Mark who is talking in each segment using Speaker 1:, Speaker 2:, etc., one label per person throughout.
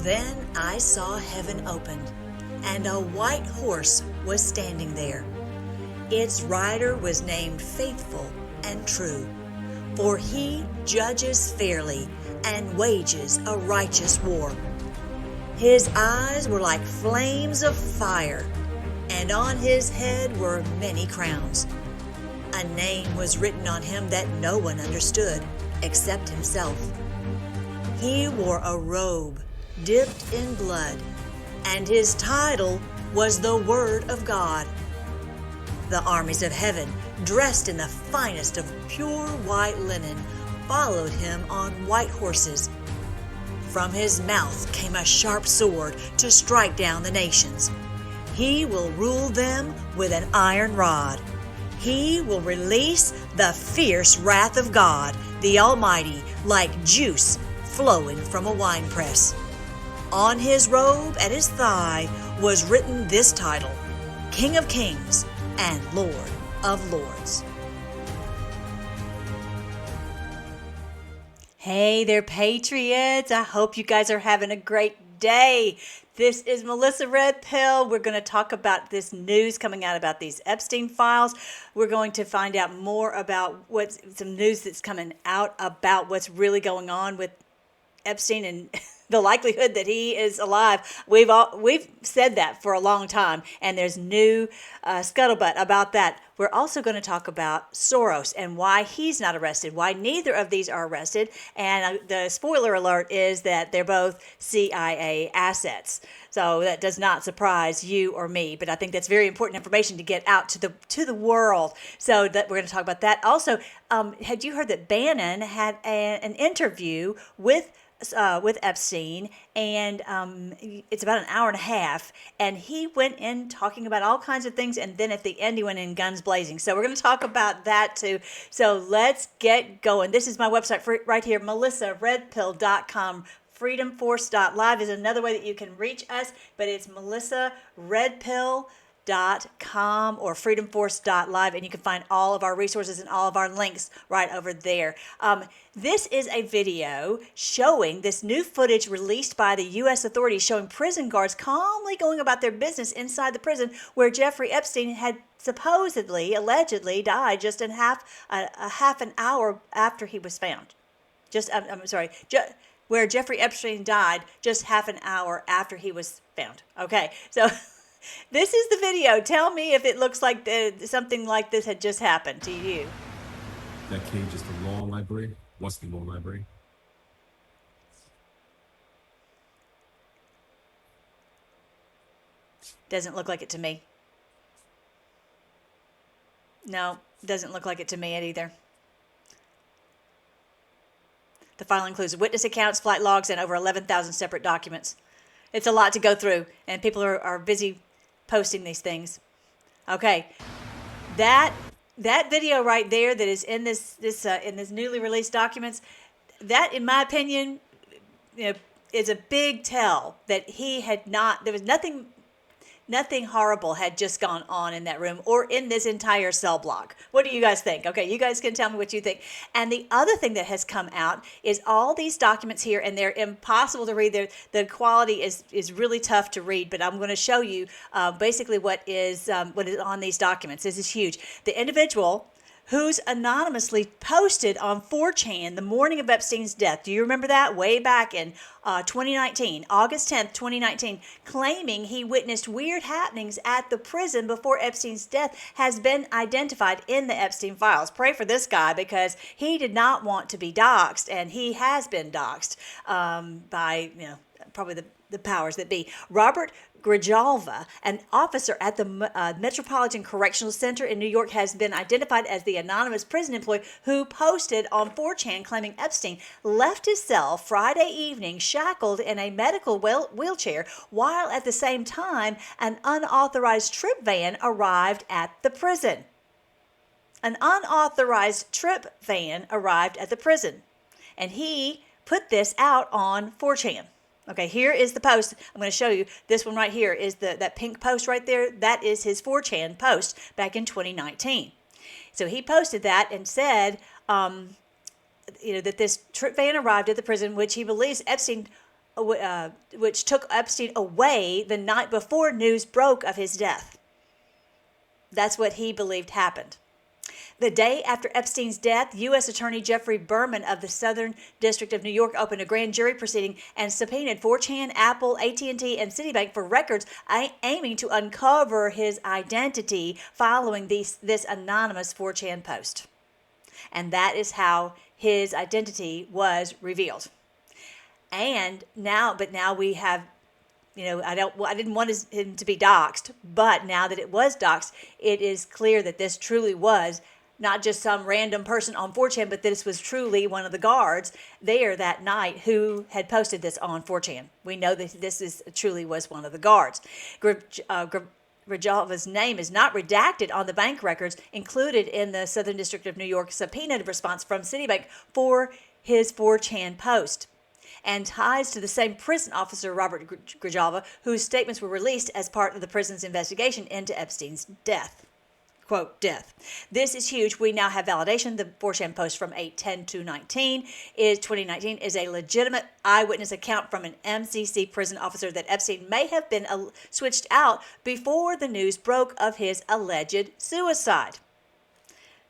Speaker 1: Then I saw heaven opened, and a white horse was standing there. Its rider was named Faithful and True, for he judges fairly and wages a righteous war. His eyes were like flames of fire, and on his head were many crowns. A name was written on him that no one understood except himself. He wore a robe dipped in blood, and his title was the Word of God. The armies of heaven, dressed in the finest of pure white linen, followed him on white horses. From his mouth came a sharp sword to strike down the nations. He will rule them with an iron rod. He will release the fierce wrath of God, the Almighty, like juice flowing from a winepress. On his robe at his thigh was written this title, King of Kings and Lord of Lords. Hey there, Patriots. I hope you guys are having a great day. This is Melissa Red Pill. We're going to talk about this news coming out about these Epstein files. We're going to find out more about some news that's coming out about what's really going on with Epstein and the likelihood that he is alive. We've said that for a long time, and there's new scuttlebutt about that. We're also going to talk about Soros and why he's not arrested, why neither of these are arrested, and the spoiler alert is that they're both CIA assets. So that does not surprise you or me, but I think that's very important information to get out to the world. So that we're going to talk about that. Also, had you heard that Bannon had an interview with Epstein, and it's about an hour and a half, and he went in talking about all kinds of things, and then at the end he went in guns blazing. So we're going to talk about that too. So let's get going. This is my website right here, melissaredpill.com. freedomforce.live is another way that you can reach us, but it's melissaredpill.com or freedomforce.live, and you can find all of our resources and all of our links right over there. This is a video showing this new footage released by the U.S. authorities showing prison guards calmly going about their business inside the prison where Jeffrey Epstein had allegedly died just in half an hour after he was found. Where Jeffrey Epstein died just half an hour after he was found. Okay, so this is the video. Tell me if it looks like something like this had just happened to you.
Speaker 2: That cage is the law library. What's the law library?
Speaker 1: Doesn't look like it to me. No, doesn't look like it to me either. The file includes witness accounts, flight logs, and over 11,000 separate documents. It's a lot to go through, and people are busy posting these things. Okay, that video right there that is in this newly released documents, that in my opinion, is a big tell that he had not. There was nothing horrible had just gone on in that room or in this entire cell block. What do you guys think? Okay, you guys can tell me what you think. And the other thing that has come out is all these documents here, and they're impossible to read. The quality is really tough to read, but I'm going to show you basically what is on these documents. This is huge. The individual who's anonymously posted on 4chan the morning of Epstein's death. Do you remember that? Way back in 2019, August 10th, 2019, claiming he witnessed weird happenings at the prison before Epstein's death has been identified in the Epstein files. Pray for this guy because he did not want to be doxxed, and he has been doxxed by, probably the powers that be. Robert Grijalva, an officer at the Metropolitan Correctional Center in New York, has been identified as the anonymous prison employee who posted on 4chan claiming Epstein left his cell Friday evening shackled in a medical wheelchair, while at the same time an unauthorized trip van arrived at the prison. An unauthorized trip van arrived at the prison, and he put this out on 4chan. Okay, here is the post. I'm going to show you. This one right here is that pink post right there. That is his 4chan post back in 2019. So he posted that and said, that this trip van arrived at the prison, which he believes Epstein which took Epstein away the night before news broke of his death. That's what he believed happened. The day after Epstein's death, U.S. Attorney Jeffrey Berman of the Southern District of New York opened a grand jury proceeding and subpoenaed 4chan, Apple, AT&T, and Citibank for records aiming to uncover his identity following this anonymous 4chan post. And that is how his identity was revealed. And now we have, I didn't want him to be doxxed, but now that it was doxxed, it is clear that this truly was not just some random person on 4chan, but this was truly one of the guards there that night who had posted this on 4chan. We know that this truly was one of the guards. Grajava's name is not redacted on the bank records included in the Southern District of New York subpoenaed response from Citibank for his 4chan post, and ties to the same prison officer, Robert Grajava, whose statements were released as part of the prison's investigation into Epstein's death. Quote, death. This is huge. We now have validation. The 4chan post from 8/10/2019 is a legitimate eyewitness account from an MCC prison officer that Epstein may have been switched out before the news broke of his alleged suicide.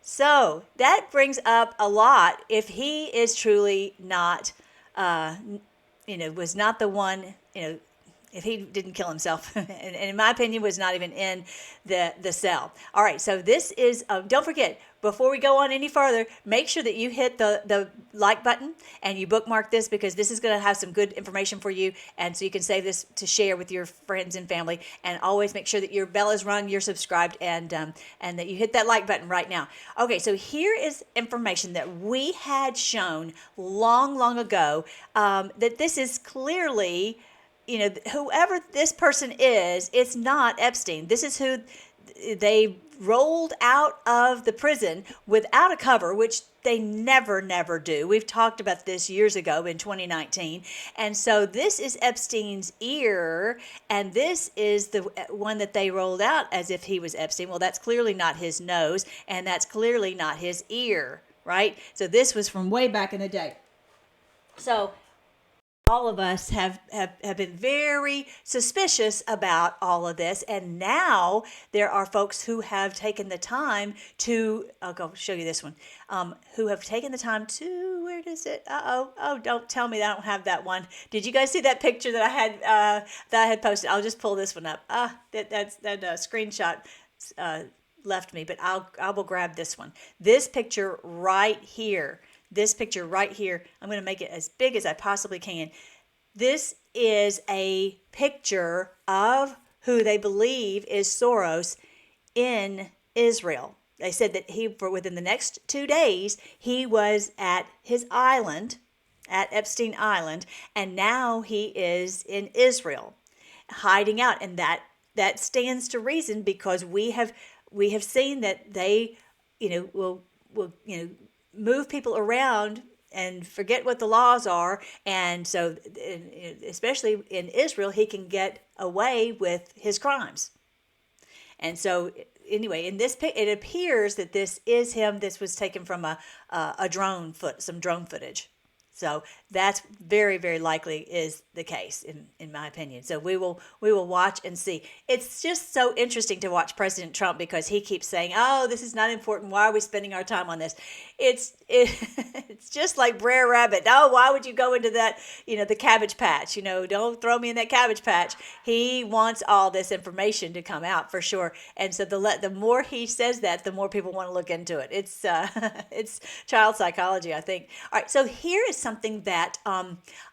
Speaker 1: So that brings up a lot. If he is truly not, was not the one, if he didn't kill himself, and in my opinion was not even in the cell. All right, so this is, don't forget, before we go on any further, make sure that you hit the like button and you bookmark this, because this is going to have some good information for you, and so you can save this to share with your friends and family. And always make sure that your bell is rung, you're subscribed, and that you hit that like button right now. Okay, so here is information that we had shown long ago, that this is clearly, whoever this person is, it's not Epstein. This is who they rolled out of the prison without a cover, which they never do. We've talked about this years ago in 2019. And so this is Epstein's ear, and this is the one that they rolled out as if he was Epstein. Well, that's clearly not his nose, and that's clearly not his ear, right? So this was from way back in the day. So all of us have been very suspicious about all of this, and now there are folks who have taken the time to, I'll go show you this one, who have taken the time to, where is it? Oh, don't tell me that I don't have that one. Did you guys see that picture that I had posted? I'll just pull this one up. That screenshot left me, but I will grab this one. This picture right here. This picture right here, I'm going to make it as big as I possibly can. This is a picture of who they believe is Soros in Israel. They said that within the next 2 days, he was at his island, at Epstein Island, and now he is in Israel, hiding out. And that stands to reason, because we have seen that they, will move people around and forget what the laws are. And so, especially in Israel, he can get away with his crimes. And so, anyway, in this, it appears that this is him. This was taken from some drone footage. So that's very likely is the case, in my opinion. So we will watch and see. It's just so interesting to watch President Trump, because he keeps saying, "Oh, this is not important. Why are we spending our time on this?" It's just like Brer Rabbit. Oh, why would you go into that? The Cabbage Patch. Don't throw me in that Cabbage Patch. He wants all this information to come out for sure. And so the more he says that, the more people want to look into it. It's it's child psychology, I think. All right, so here is something that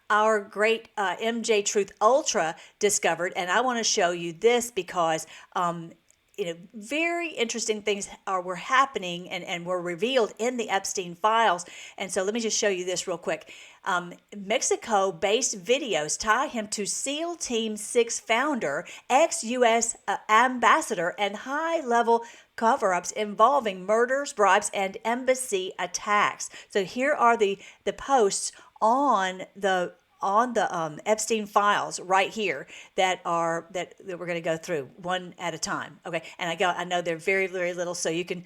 Speaker 1: our great MJ Truth Ultra discovered, and I want to show you this because very interesting things were happening and were revealed in the Epstein files. And so let me just show you this real quick. Mexico-based videos tie him to SEAL Team 6 founder, ex-U.S. ambassador, and high-level cover-ups involving murders, bribes, and embassy attacks. So here are the posts on the Epstein files right here that we're going to go through one at a time. Okay, and I know they're very little, so you can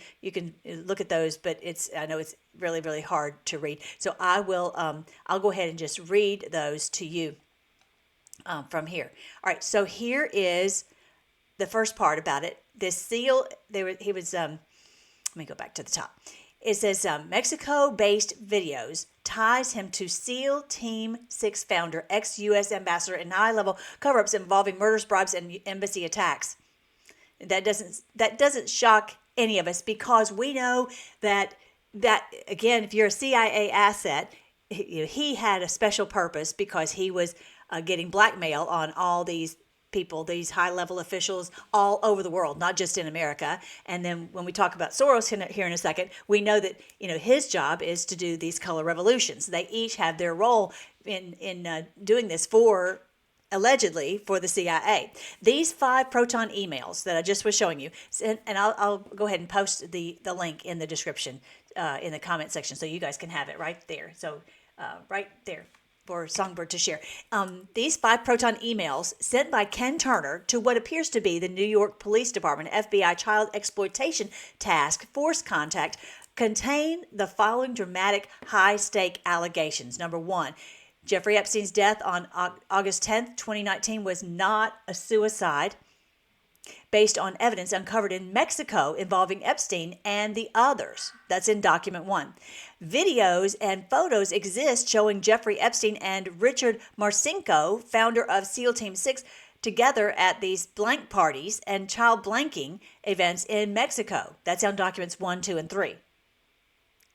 Speaker 1: look at those, but I know it's really hard to read. So I'll go ahead and just read those to you. from here. All right, so here is the first part about it. This SEAL, he was, let me go back to the top. It says Mexico-based videos ties him to SEAL Team 6 founder, ex-U.S. ambassador, and high-level cover-ups involving murders, bribes, and embassy attacks. That doesn't shock any of us, because we know that again, if you're a CIA asset, he had a special purpose, because he was getting blackmail on all these people, these high-level officials all over the world, not just in America. And then when we talk about Soros here in a second, we know that his job is to do these color revolutions. They each have their role in doing this allegedly for the CIA. These 5 Proton emails that I just was showing you, and I'll go ahead and post the link in the description, in the comment section, so you guys can have it right there. So right there for Songbird to share. These 5 Proton emails sent by Ken Turner to what appears to be the New York Police Department FBI Child Exploitation Task Force contact contain the following dramatic, high-stake allegations. Number 1, Jeffrey Epstein's death on August 10th, 2019 was not a suicide, based on evidence uncovered in Mexico involving Epstein and the others. That's in document 1. Videos and photos exist showing Jeffrey Epstein and Richard Marcinko, founder of SEAL Team 6, together at these blank parties and child blanking events in Mexico. That's on documents 1, 2, and 3.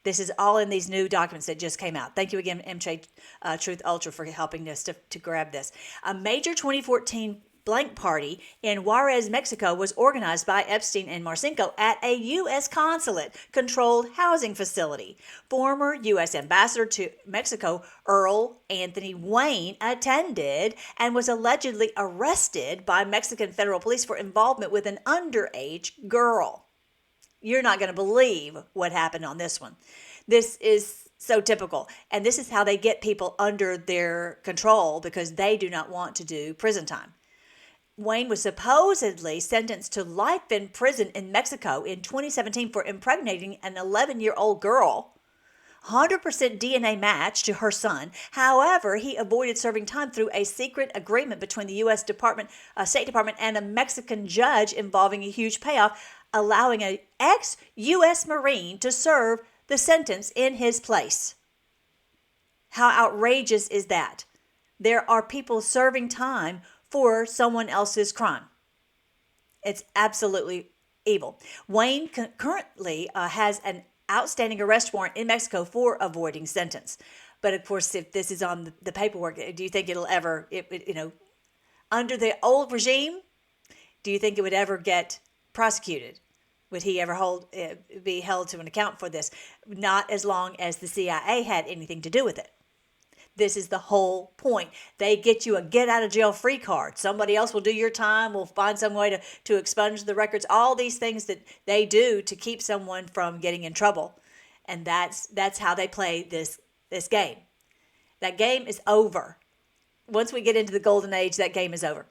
Speaker 1: This is all in these new documents that just came out. Thank you again, MJ Truth Ultra, for helping us to grab this. A major 2014 blank party in Juarez, Mexico was organized by Epstein and Marcinko at a U.S. consulate-controlled housing facility. Former U.S. ambassador to Mexico, Earl Anthony Wayne, attended and was allegedly arrested by Mexican federal police for involvement with an underage girl. You're not going to believe what happened on this one. This is so typical. And this is how they get people under their control, because they do not want to do prison time. Wayne was supposedly sentenced to life in prison in Mexico in 2017 for impregnating an 11-year-old girl, 100% DNA match to her son. However, he avoided serving time through a secret agreement between the U.S. State Department and a Mexican judge involving a huge payoff, allowing an ex-U.S. Marine to serve the sentence in his place. How outrageous is that? There are people serving time for someone else's crime. It's absolutely evil. Wayne currently has an outstanding arrest warrant in Mexico for avoiding sentence. But of course, if this is on the paperwork, do you think it'll ever, under the old regime, do you think it would ever get prosecuted? Would he ever be held to an account for this? Not as long as the CIA had anything to do with it. This is the whole point. They get you a get-out-of-jail-free card. Somebody else will do your time. We'll find some way to expunge the records. All these things that they do to keep someone from getting in trouble. And that's how they play this game. That game is over. Once we get into the golden age, that game is over.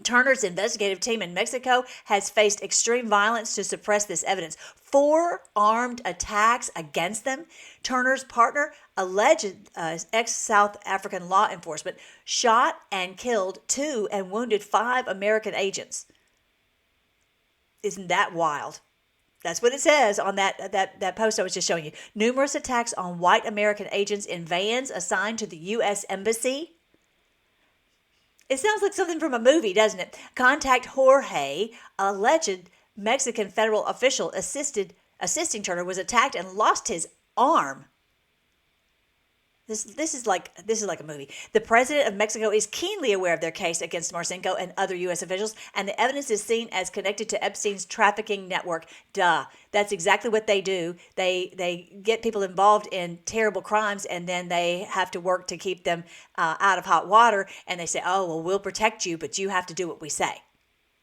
Speaker 1: Turner's investigative team in Mexico has faced extreme violence to suppress this evidence. 4 armed attacks against them. Turner's partner, alleged ex-South African law enforcement, shot and killed 2 and wounded 5 American agents. Isn't that wild? That's what it says on that post I was just showing you. Numerous attacks on white American agents in vans assigned to the U.S. Embassy. It sounds like something from a movie, doesn't it? Contact Jorge, alleged Mexican federal official assisting Turner, was attacked and lost his arm. This is like a movie. The president of Mexico is keenly aware of their case against Marcinko and other U.S. officials, and the evidence is seen as connected to Epstein's trafficking network. Duh. That's exactly what they do. They get people involved in terrible crimes, and then they have to work to keep them out of hot water, and they say, oh, well, we'll protect you, but you have to do what we say.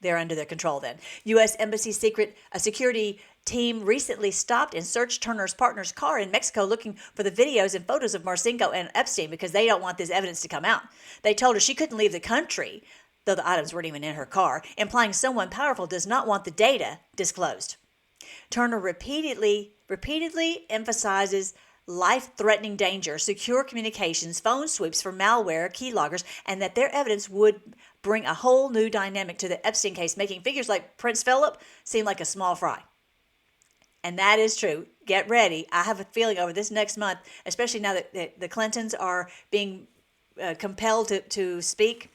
Speaker 1: They're under their control then. U.S. Embassy security team recently stopped and searched Turner's partner's car in Mexico looking for the videos and photos of Marcinko and Epstein because they don't want this evidence to come out. They told her she couldn't leave the country, though the items weren't even in her car, implying someone powerful does not want the data disclosed. Turner repeatedly emphasizes life-threatening danger, secure communications, phone sweeps for malware, keyloggers, and that their evidence would bring a whole new dynamic to the Epstein case, making figures like Prince Philip seem like a small fry. And that is true. Get ready. I have a feeling over this next month, especially now that the Clintons are being compelled to speak,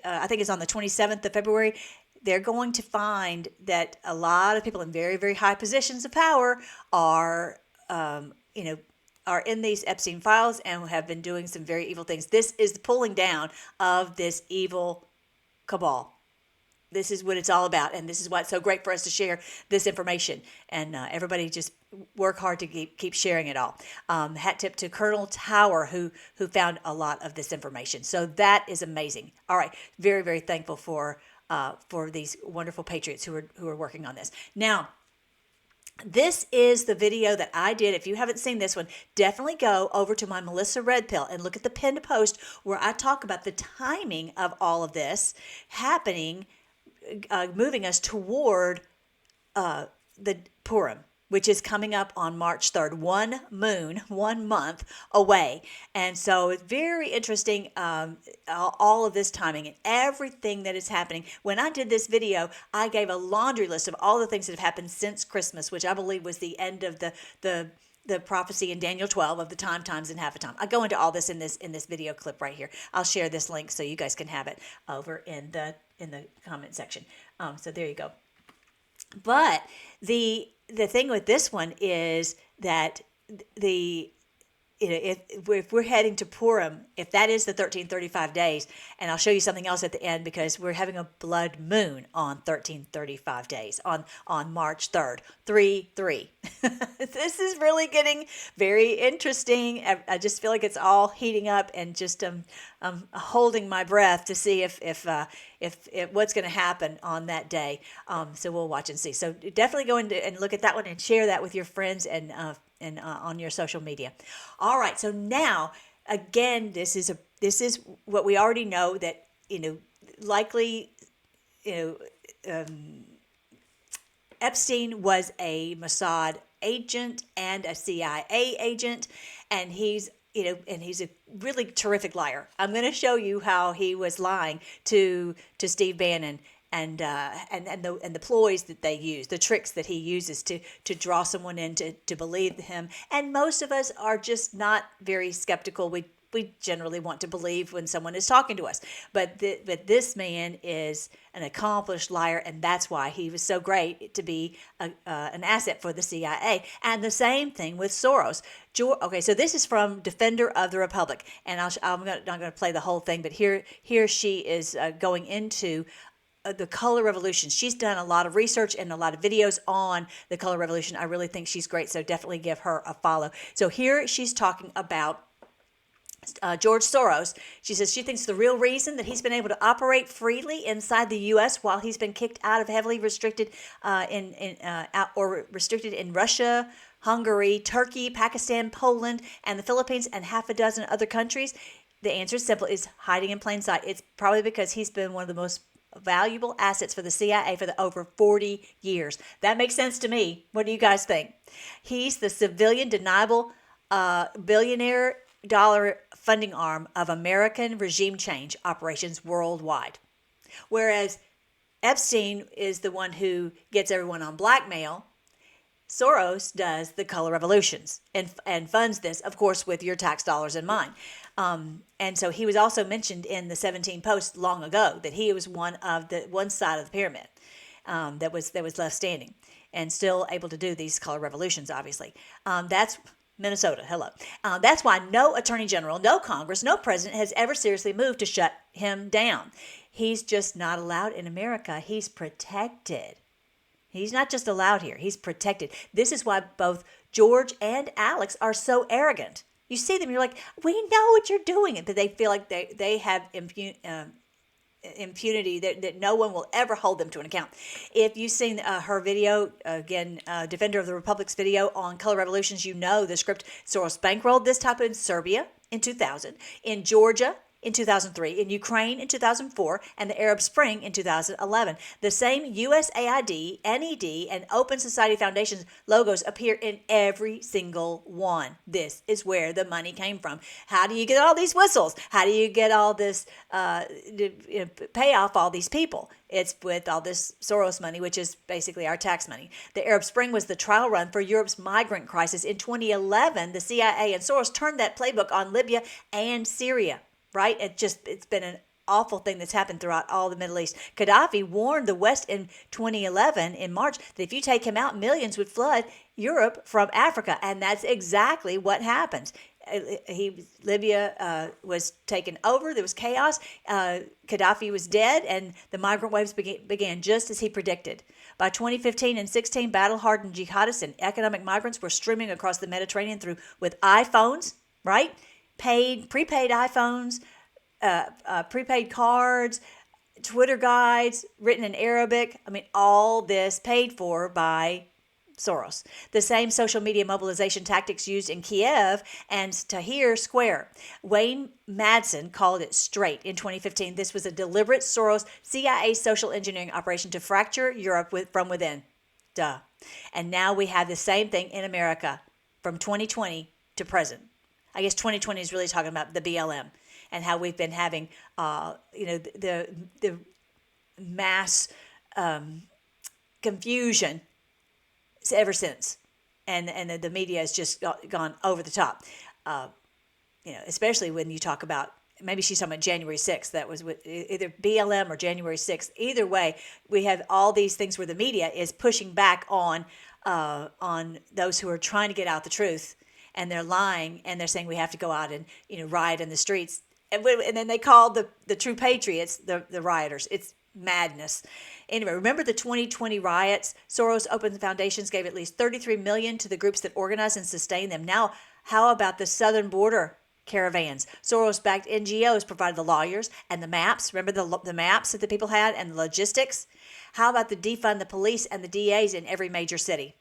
Speaker 1: I think it's on the 27th of February, they're going to find that a lot of people in very, very high positions of power are, are in these Epstein files and have been doing some very evil things. This is the pulling down of this evil cabal. This is what it's all about, and this is why it's so great for us to share this information. And everybody just work hard to keep sharing it all. Hat tip to Colonel Tower, who found a lot of this information. So that is amazing. All right, very, very thankful for these wonderful patriots who are working on this. Now, this is the video that I did. If you haven't seen this one, definitely go over to my Melissa Red Pill and look at the pinned post where I talk about the timing of all of this happening, moving us toward the Purim, which is coming up on March 3rd. One moon, 1 month away. And so it's very interesting, all of this timing and everything that is happening. When I did this video, I gave a laundry list of all the things that have happened since Christmas, which I believe was the end of the prophecy in Daniel 12 of the time, times, and half a time. I go into all this in this video clip right here. I'll share this link so you guys can have it over in the comment section. So there you go. But the thing with this one is that if we're heading to Purim, if that is the 1335 days, and I'll show you something else at the end because we're having a blood moon on 1335 days on March 3rd, 3-3. This is really getting very interesting. I just feel like it's all heating up, and just holding my breath to see if what's going to happen on that day. So we'll watch and see. So definitely go in and look at that one and share that with your friends and on your social media. All right. So now, again, this is what we already know, that likely Epstein was a Mossad agent and a CIA agent, and he's a really terrific liar. I'm going to show you how he was lying to Steve Bannon, and the ploys that they use, the tricks that he uses to draw someone in to believe him. And most of us are just not very skeptical. We generally want to believe when someone is talking to us. But this man is an accomplished liar, and that's why he was so great to be an asset for the CIA. And the same thing with Soros. Okay, so this is from Defender of the Republic, and I'm not going to play the whole thing, but here she is going into the color revolution. She's done a lot of research and a lot of videos on the color revolution. I really think she's great, so definitely give her a follow. So here she's talking about George Soros. She says she thinks the real reason that he's been able to operate freely inside the U.S. while he's been kicked out of heavily restricted restricted in Russia, Hungary, Turkey, Pakistan, Poland, and the Philippines, and half a dozen other countries. The answer is simple: is hiding in plain sight. It's probably because he's been one of the most valuable assets for the CIA for over 40 years. That makes sense to me. What do you guys think? He's the civilian deniable billionaire dollar funding arm of American regime change operations worldwide. Whereas Epstein is the one who gets everyone on blackmail, Soros does the color revolutions and funds this, of course, with your tax dollars in mind. And so he was also mentioned in the 17 Post long ago that he was one side of the pyramid that was left standing and still able to do these color revolutions, obviously. That's Minnesota. Hello. That's why no attorney general, no Congress, no president has ever seriously moved to shut him down. He's just not allowed in America. He's protected. He's not just allowed here. He's protected. This is why both George and Alex are so arrogant. You see them, you're like, we know what you're doing. But they feel like they have impunity, that no one will ever hold them to an account. If you've seen her video, again, Defender of the Republic's video on color revolutions, you know the script. Soros bankrolled this type in Serbia in 2000, in Georgia in 2003, in Ukraine in 2004, and the Arab Spring in 2011. The same USAID, NED, and Open Society Foundation's logos appear in every single one. This is where the money came from. How do you get all these whistles? How do you get all this, pay off all these people? It's with all this Soros money, which is basically our tax money. The Arab Spring was the trial run for Europe's migrant crisis. In 2011, the CIA and Soros turned that playbook on Libya and Syria. Right? It's been an awful thing that's happened throughout all the Middle East. Gaddafi warned the West in 2011 in March that if you take him out, millions would flood Europe from Africa, and that's exactly what happens. Libya was taken over. There was chaos. Gaddafi was dead, and the migrant waves began just as he predicted. By 2015 and 16, battle-hardened jihadists and economic migrants were streaming across the Mediterranean with iPhones, right? Prepaid iPhones, prepaid cards, Twitter guides written in Arabic. I mean, all this paid for by Soros. The same social media mobilization tactics used in Kiev and Tahrir Square. Wayne Madsen called it straight in 2015. This was a deliberate Soros CIA social engineering operation to fracture Europe from within. Duh. And now we have the same thing in America from 2020 to present. I guess 2020 is really talking about the BLM and how we've been having, the mass confusion ever since, and the media has just gone over the top. Especially when you talk about, maybe she's talking about January 6th. That was with either BLM or January 6th. Either way, we have all these things where the media is pushing back on those who are trying to get out the truth. And they're lying, and they're saying we have to go out and riot in the streets, and then they call the true patriots the rioters. It's madness. Anyway, remember the 2020 riots? Soros Open Foundations gave at least $33 million to the groups that organize and sustain them. Now, how about the southern border caravans? Soros-backed NGOs provided the lawyers and the maps. Remember the maps that the people had and the logistics? How about the defund the police and the DAs in every major city?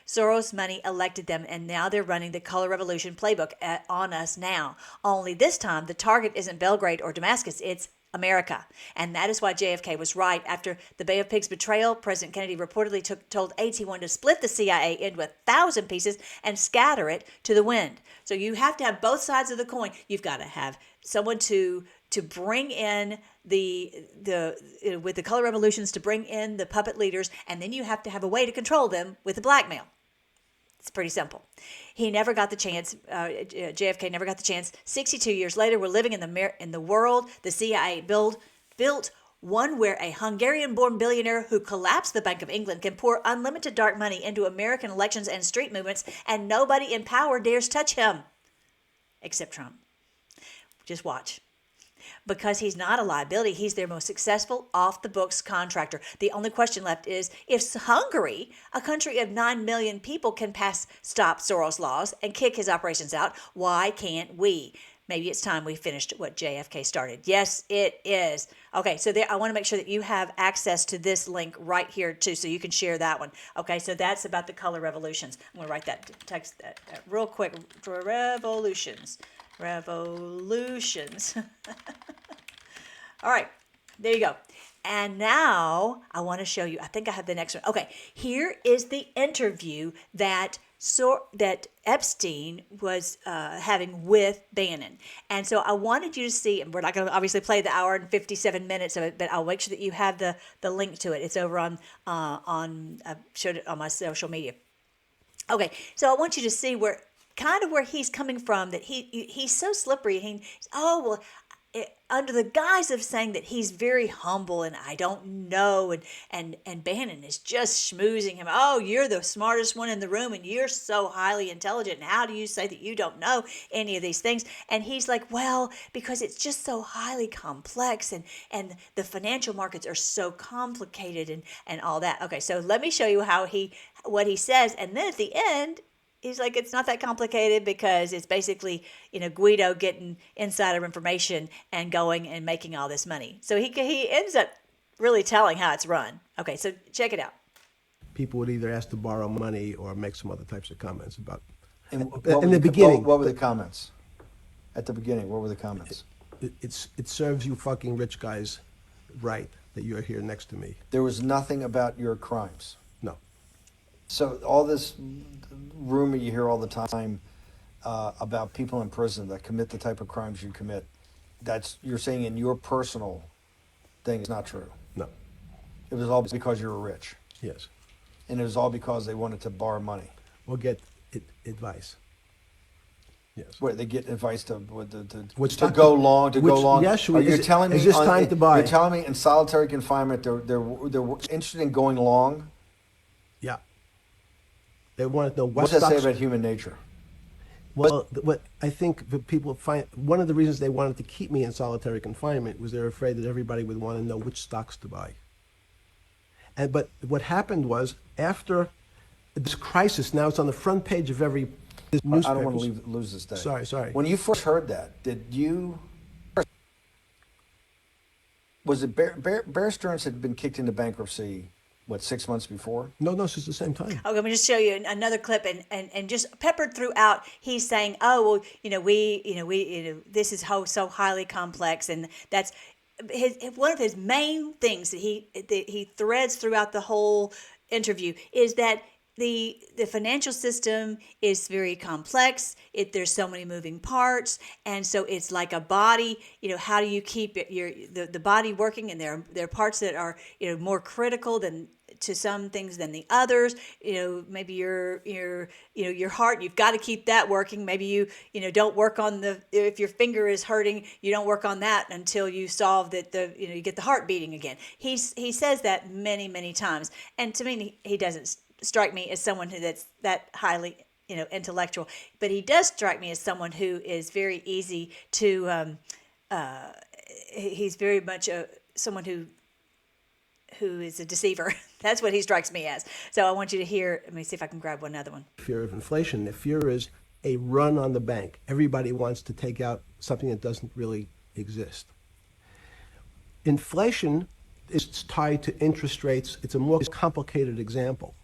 Speaker 1: Soros money elected them, and now they're running the color revolution playbook on us now. Only this time, the target isn't Belgrade or Damascus, it's America. And that is why JFK was right. After the Bay of Pigs betrayal, President Kennedy reportedly told aides he wanted to split the CIA into 1,000 pieces and scatter it to the wind. So you have to have both sides of the coin. You've got to have someone to bring in with the color revolutions, to bring in the puppet leaders, and then you have to have a way to control them with the blackmail. It's pretty simple. He never got the chance. JFK never got the chance. 62 years later, we're living in the world the CIA built, one where a Hungarian-born billionaire who collapsed the Bank of England can pour unlimited dark money into American elections and street movements, and nobody in power dares touch him, except Trump. Just watch. Because he's not a liability, he's their most successful off-the-books contractor. The only question left is, if Hungary, a country of 9 million people, can pass stop Soros laws and kick his operations out, why can't we? Maybe it's time we finished what JFK started. Yes, it is. Okay, so I want to make sure that you have access to this link right here, too, so you can share that one. Okay, so that's about the color revolutions. I'm going to write that, text that real quick. Revolutions. All right, there you go. And now I want to show you, I think I have the next one. Okay, here is the interview that Epstein was having with Bannon. And so I wanted you to see, and we're not going to obviously play the hour and 57 minutes of it, but I'll make sure that you have the link to it. It's over on I showed it on my social media. Okay, so I want you to see where he's coming from, that he's so slippery. Under the guise of saying that he's very humble and I don't know, and Bannon is just schmoozing him. Oh, you're the smartest one in the room and you're so highly intelligent. And how do you say that you don't know any of these things? And he's like, well, because it's just so highly complex and the financial markets are so complicated and all that. Okay, so let me show you what he says. And then at the end, he's like, it's not that complicated because it's basically, Guido getting insider information and going and making all this money. So he ends up really telling how it's run. Okay, so check it out.
Speaker 3: People would either ask to borrow money or make some other types of comments about.
Speaker 4: In
Speaker 3: the beginning,
Speaker 4: what were the comments? At the beginning, what were the comments?
Speaker 3: it serves you fucking rich guys right that you're here next to me.
Speaker 4: There was nothing about your crimes.
Speaker 3: No.
Speaker 4: So all this rumor you hear all the time about people in prison that commit the type of crimes you commit, that's, you're saying in your personal thing is not true.
Speaker 3: No.
Speaker 4: It was all because you were rich.
Speaker 3: Yes.
Speaker 4: And it was all because they wanted to borrow money.
Speaker 3: Or get advice. Yes.
Speaker 4: Where they get advice to
Speaker 3: Which
Speaker 4: to
Speaker 3: doc-
Speaker 4: go long,
Speaker 3: which-
Speaker 4: long.
Speaker 3: yes,
Speaker 4: Are you
Speaker 3: is-
Speaker 4: telling me
Speaker 3: is this time to buy?
Speaker 4: You're telling me in solitary confinement they're interested in going long?
Speaker 3: Yeah. They want to know
Speaker 4: What's that say about human nature?
Speaker 3: Well, what I think the people find, one of the reasons they wanted to keep me in solitary confinement was they're afraid that everybody would want to know which stocks to buy. But what happened was, after this crisis, now it's on the front page of every newspaper.
Speaker 4: I don't want to lose this day.
Speaker 3: Sorry.
Speaker 4: When you first heard that, did you? Was it Bear Stearns had been kicked into bankruptcy? What, 6 months before?
Speaker 3: No, it's the same time.
Speaker 1: Okay, let me just show you another clip, and just peppered throughout, he's saying, "Oh, well, this is so highly complex," and that's one of his main things that he threads throughout the whole interview is that the financial system is very complex. There's so many moving parts, and so it's like a body. How do you keep the body working? And there are parts that are more critical than to some things than the others. Maybe your heart, you've got to keep that working. Maybe you don't work on if your finger is hurting, you don't work on that until you solve that you get the heart beating again. He says that many times, and to me he doesn't strike me as someone that's that highly intellectual, but he does strike me as someone who is very easy to he's very much someone who is a deceiver. That's what he strikes me as. So I want you to hear. Let me see if I can grab another one.
Speaker 3: Fear of inflation. The fear is a run on the bank. Everybody wants to take out something that doesn't really exist. Inflation is tied to interest rates. It's a more complicated example.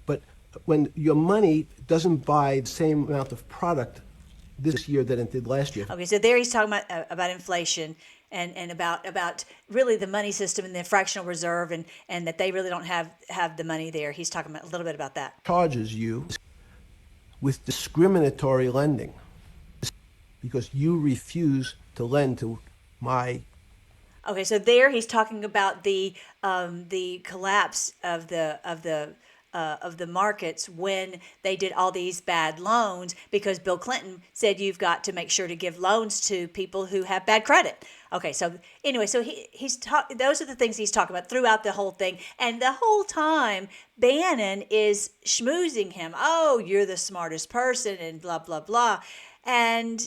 Speaker 3: But when your money doesn't buy the same amount of product this year than it did last year.
Speaker 1: Okay, so there he's talking about inflation and about really the money system and the fractional reserve and that they really don't have the money there. He's talking a little bit about that.
Speaker 3: Charges you with discriminatory lending because you refuse to lend to my.
Speaker 1: Okay, so there he's talking about the collapse of the markets when they did all these bad loans because Bill Clinton said you've got to make sure to give loans to people who have bad credit. Okay, so anyway, so those are the things he's talking about throughout the whole thing, and the whole time Bannon is schmoozing him. Oh, you're the smartest person, and blah blah blah, and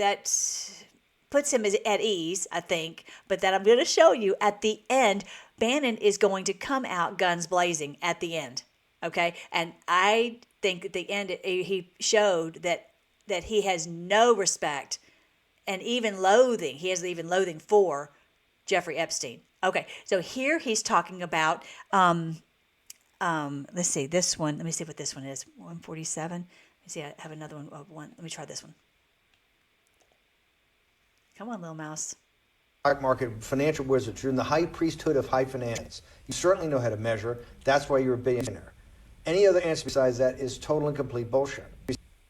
Speaker 1: that puts him at ease, I think. But that I'm going to show you at the end. Bannon is going to come out guns blazing at the end, okay? And I think at the end he showed that he has no respect and even loathing. He has even loathing for Jeffrey Epstein. Okay, so here he's talking about, let's see, this one. Let me see what this one is, 147. Let me see, I have another one. Let me try this one. Come on, little mouse.
Speaker 4: Stock market, financial wizards. You're in the high priesthood of high finance. You certainly know how to measure. That's why you're a billionaire. Any other answer besides that is total and complete bullshit.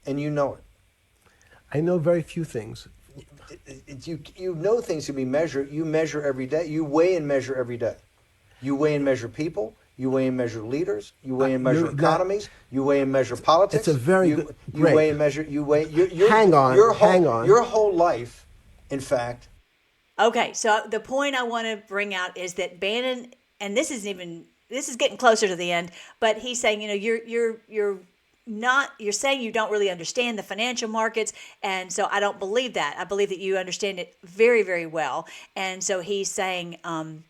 Speaker 4: And you know it.
Speaker 3: I know very few things.
Speaker 4: You know things can be measured. You measure every day. You weigh and measure every day. You weigh and measure people. You weigh and measure leaders. You weigh and measure economies. You weigh and measure politics.
Speaker 3: It's a very
Speaker 4: good. You
Speaker 3: great.
Speaker 4: weigh and measure. You weigh.
Speaker 3: Hang on.
Speaker 4: Your whole life, in fact.
Speaker 1: Okay, so the point I want to bring out is that Bannon, and this is getting closer to the end, but he's saying, you're saying you don't really understand the financial markets, and so I don't believe that. I believe that you understand it very, very well. And so he's saying, oh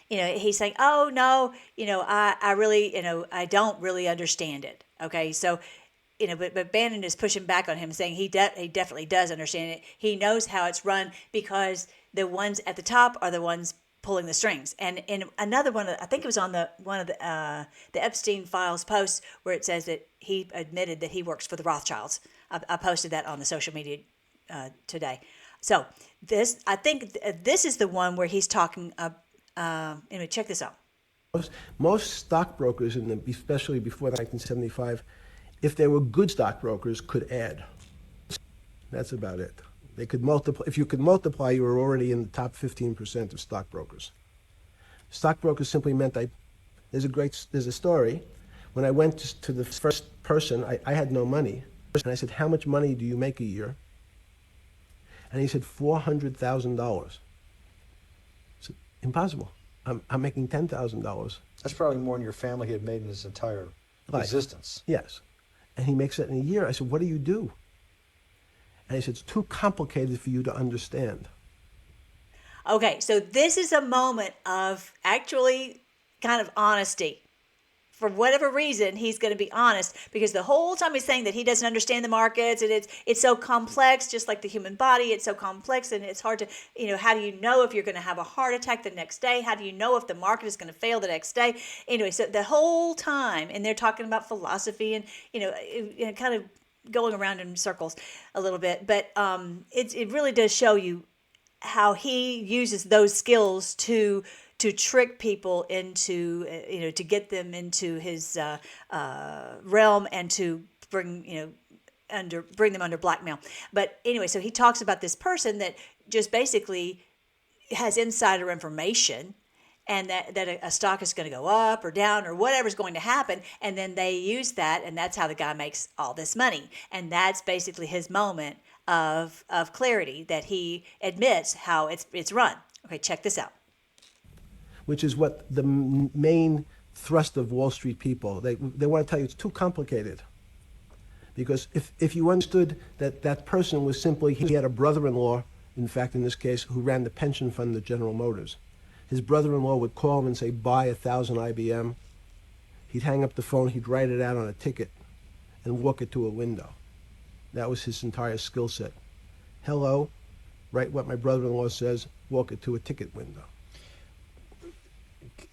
Speaker 1: no, I really, I don't really understand it. Okay, so. But Bannon is pushing back on him, saying he definitely does understand it. He knows how it's run because the ones at the top are the ones pulling the strings. And in another one, I think it was on one of the Epstein files posts where it says that he admitted that he works for the Rothschilds. I posted that on the social media today. So I think this is the one where he's talking. Anyway, check this out.
Speaker 3: Most stockbrokers, especially before 1975, if they were good stockbrokers, could add. That's about it. They could multiply. If you could multiply, you were already in the top 15% of stockbrokers. Stockbrokers simply meant there's a story. When I went to the first person, I had no money. And I said, how much money do you make a year? And he said, $400,000. I said, impossible. I'm making $10,000.
Speaker 4: That's probably more than your family had made in his entire existence.
Speaker 3: Yes. And he makes it in a year. I said, what do you do? And he said, it's too complicated for you to understand.
Speaker 1: Okay, so this is a moment of actually kind of honesty. For whatever reason, he's going to be honest, because the whole time he's saying that he doesn't understand the markets, and it's so complex, just like the human body. It's so complex, and it's hard to, how do you know if you're going to have a heart attack the next day? How do you know if the market is going to fail the next day? Anyway, so the whole time, and they're talking about philosophy and, kind of going around in circles a little bit. But it really does show you how he uses those skills to trick people into, to get them into his realm, and to bring them under blackmail. But anyway, so he talks about this person that just basically has insider information, and that a stock is going to go up or down or whatever's going to happen, and then they use that, and that's how the guy makes all this money. And that's basically his moment of clarity, that he admits how it's run. Okay, check this out.
Speaker 3: Which is what the main thrust of Wall Street people, they want to tell you it's too complicated. Because if you understood that person was simply, he had a brother-in-law, in fact, in this case, who ran the pension fund at General Motors. His brother-in-law would call him and say, buy 1,000 IBM. He'd hang up the phone, he'd write it out on a ticket and walk it to a window. That was his entire skill set. Hello, write what my brother-in-law says, walk it to a ticket window.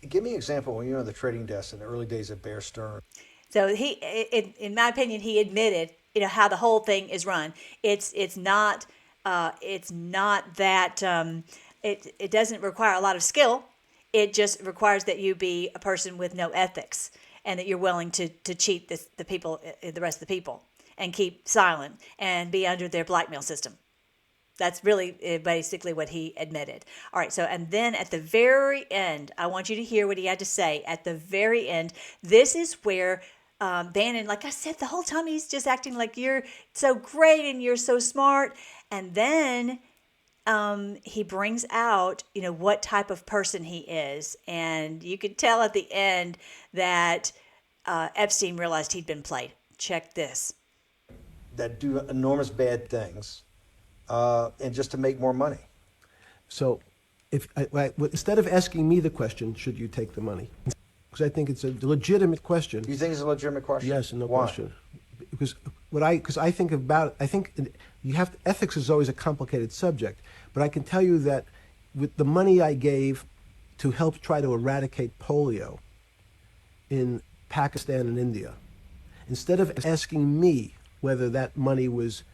Speaker 4: Give me an example when you're on the trading desk in the early days of Bear Stearns.
Speaker 1: So in my opinion, he admitted, how the whole thing is run. It's not that it doesn't require a lot of skill. It just requires that you be a person with no ethics, and that you're willing to cheat the rest of the people, and keep silent and be under their blackmail system. That's really basically what he admitted. All right, so, and then at the very end, I want you to hear what he had to say. At the very end, this is where Bannon, like I said, the whole time he's just acting like you're so great and you're so smart. And then he brings out, what type of person he is. And you could tell at the end that Epstein realized he'd been played. Check this.
Speaker 4: That do enormous bad things. And just to make more money.
Speaker 3: So, instead of asking me the question, should you take the money? Because I think it's a legitimate question.
Speaker 4: You think it's a legitimate question?
Speaker 3: Yes, no
Speaker 4: Why?
Speaker 3: question. Because I think about, ethics is always a complicated subject, but I can tell you that with the money I gave to help try to eradicate polio in Pakistan and India, instead of asking me whether that money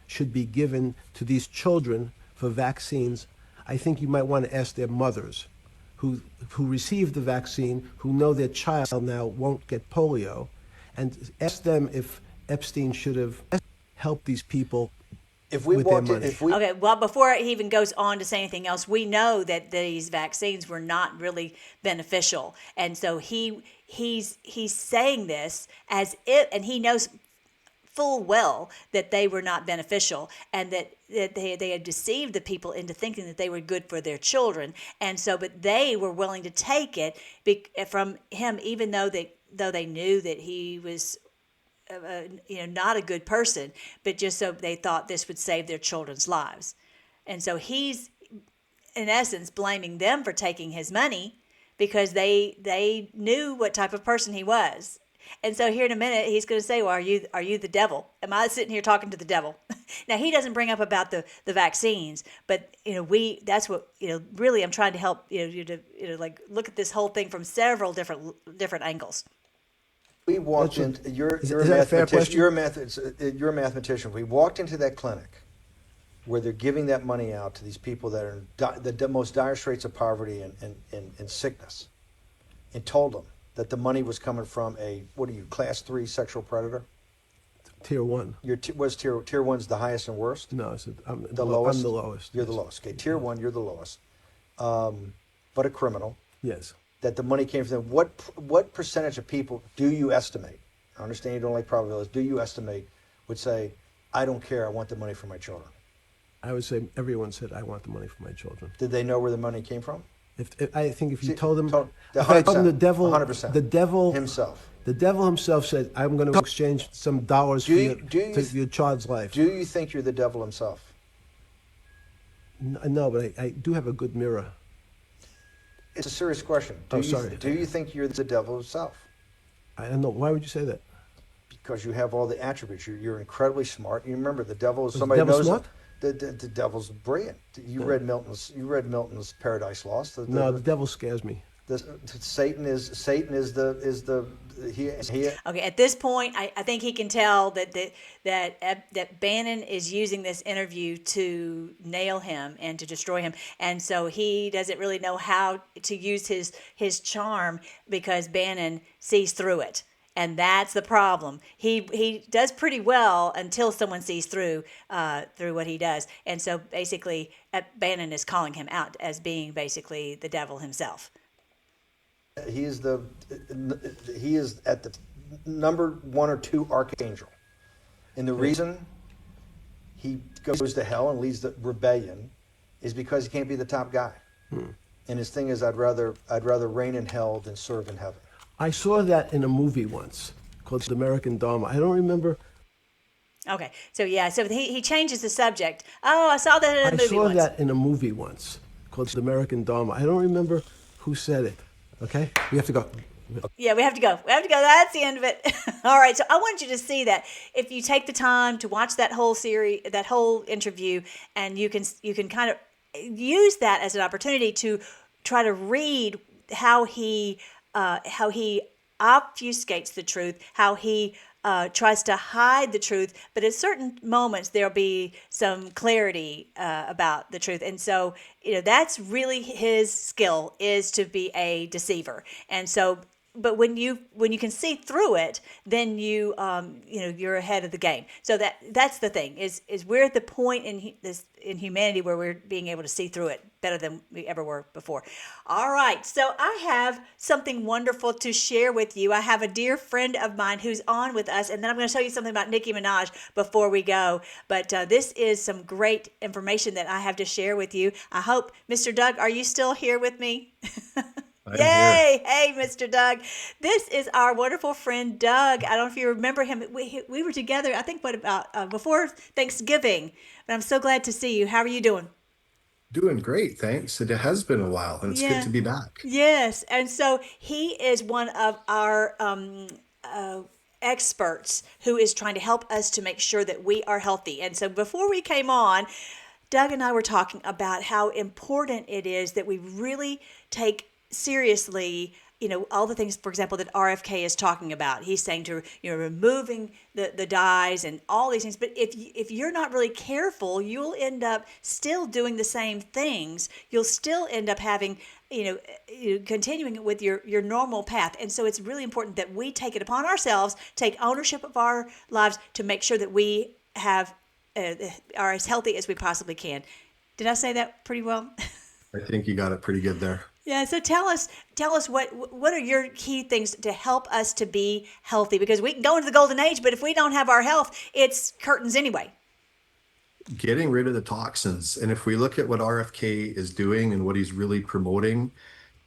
Speaker 3: should be given to these children for vaccines, I think you might want to ask their mothers who received the vaccine, who know their child now won't get polio, and ask them if Epstein should have helped these people with their money.
Speaker 1: Okay, well, before he even goes on to say anything else, we know that these vaccines were not really beneficial. And so he's saying this as if, and he knows full well that they were not beneficial, and that they had deceived the people into thinking that they were good for their children. And so, but they were willing to take it from him, even though they knew that he was not a good person, but just so they thought this would save their children's lives. And so he's, in essence, blaming them for taking his money because they knew what type of person he was. And so here in a minute, he's going to say, well, are you the devil? Am I sitting here talking to the devil? Now, he doesn't bring up about the vaccines, but, that's what, really I'm trying to help, you to look at this whole thing from several different angles.
Speaker 4: We walked you're a mathematician. We walked into that clinic, where they're giving that money out to these people that are in the most dire straits of poverty and sickness, and told them that the money was coming from a, what are you, class 3 sexual predator?
Speaker 3: Tier 1.
Speaker 4: Was tier 1's the highest and worst?
Speaker 3: No, I'm
Speaker 4: The lowest?
Speaker 3: I'm the lowest.
Speaker 4: You're
Speaker 3: yes.
Speaker 4: the lowest. Okay, tier 1, you're the lowest. But a criminal.
Speaker 3: Yes.
Speaker 4: That the money came from them. What percentage of people do you estimate? I understand you don't like probabilities. Do you estimate would say, I don't care, I want the money for my children?
Speaker 3: I would say everyone said, I want the money for my children.
Speaker 4: Did they know where the money came from?
Speaker 3: If I think if you
Speaker 4: See,
Speaker 3: told them,
Speaker 4: the
Speaker 3: if I told them
Speaker 4: 100%.
Speaker 3: the devil
Speaker 4: Himself.
Speaker 3: The devil himself said, I'm going to exchange some dollars for your child's life.
Speaker 4: Do you think you're the devil himself?
Speaker 3: No, but I do have a good mirror.
Speaker 4: It's a serious question.
Speaker 3: Sorry.
Speaker 4: Do you think you're the devil himself?
Speaker 3: I don't know. Why would you say that?
Speaker 4: Because you have all the attributes. You're incredibly smart. You remember the devil is
Speaker 3: Was
Speaker 4: somebody
Speaker 3: the devil
Speaker 4: knows
Speaker 3: smart?
Speaker 4: The devil's brilliant. You read Milton's Paradise Lost.
Speaker 3: No, the devil scares me.
Speaker 4: Satan is the he.
Speaker 1: Okay, at this point, I think he can tell that Bannon is using this interview to nail him and to destroy him, and so he doesn't really know how to use his charm because Bannon sees through it. And that's the problem. He does pretty well until someone sees through what he does. And so basically, Bannon is calling him out as being basically the devil himself.
Speaker 4: He is at the number 1 or 2 archangel, and the reason he goes to hell and leads the rebellion is because he can't be the top guy. And his thing is, I'd rather reign in hell than serve in heaven.
Speaker 3: I saw that in a movie once called American Dharma. I don't remember.
Speaker 1: Okay, so he changes the subject. Oh, I saw that in a movie once.
Speaker 3: I saw that in a movie once called American Dharma. I don't remember who said it. Okay, we have to go.
Speaker 1: Yeah, we have to go. That's the end of it. All right, so I want you to see that if you take the time to watch that whole series, that whole interview, and you can kind of use that as an opportunity to try to read how he obfuscates the truth, how he tries to hide the truth, but at certain moments there'll be some clarity about the truth. And so, that's really his skill, is to be a deceiver. And so, but when you can see through it, then you're ahead of the game. So that's the thing is we're at the point in humanity where we're being able to see through it better than we ever were before. All right, so I have something wonderful to share with you. I have a dear friend of mine who's on with us, and then I'm going to tell you something about Nicki Minaj before we go. But this is some great information that I have to share with you. I hope, Mr. Doug, are you still here with me? Yay! Hey, Mr. Doug. This is our wonderful friend, Doug. I don't know if you remember him. We were together, I think, before Thanksgiving. But I'm so glad to see you. How are you doing?
Speaker 5: Doing great, thanks. It has been a while, and it's good to be back.
Speaker 1: Yes. And so he is one of our experts who is trying to help us to make sure that we are healthy. And so before we came on, Doug and I were talking about how important it is that we really take seriously, all the things, for example, that RFK is talking about. He's saying to, removing the dyes and all these things. But if you're not really careful, you'll end up still doing the same things. You'll still end up having, continuing with your normal path. And so it's really important that we take it upon ourselves, take ownership of our lives to make sure that we are as healthy as we possibly can. Did I say that pretty well?
Speaker 5: I think you got it pretty good there.
Speaker 1: Yeah, so tell us what are your key things to help us to be healthy? Because we can go into the golden age, but if we don't have our health, it's curtains anyway.
Speaker 5: Getting rid of the toxins. And if we look at what RFK is doing and what he's really promoting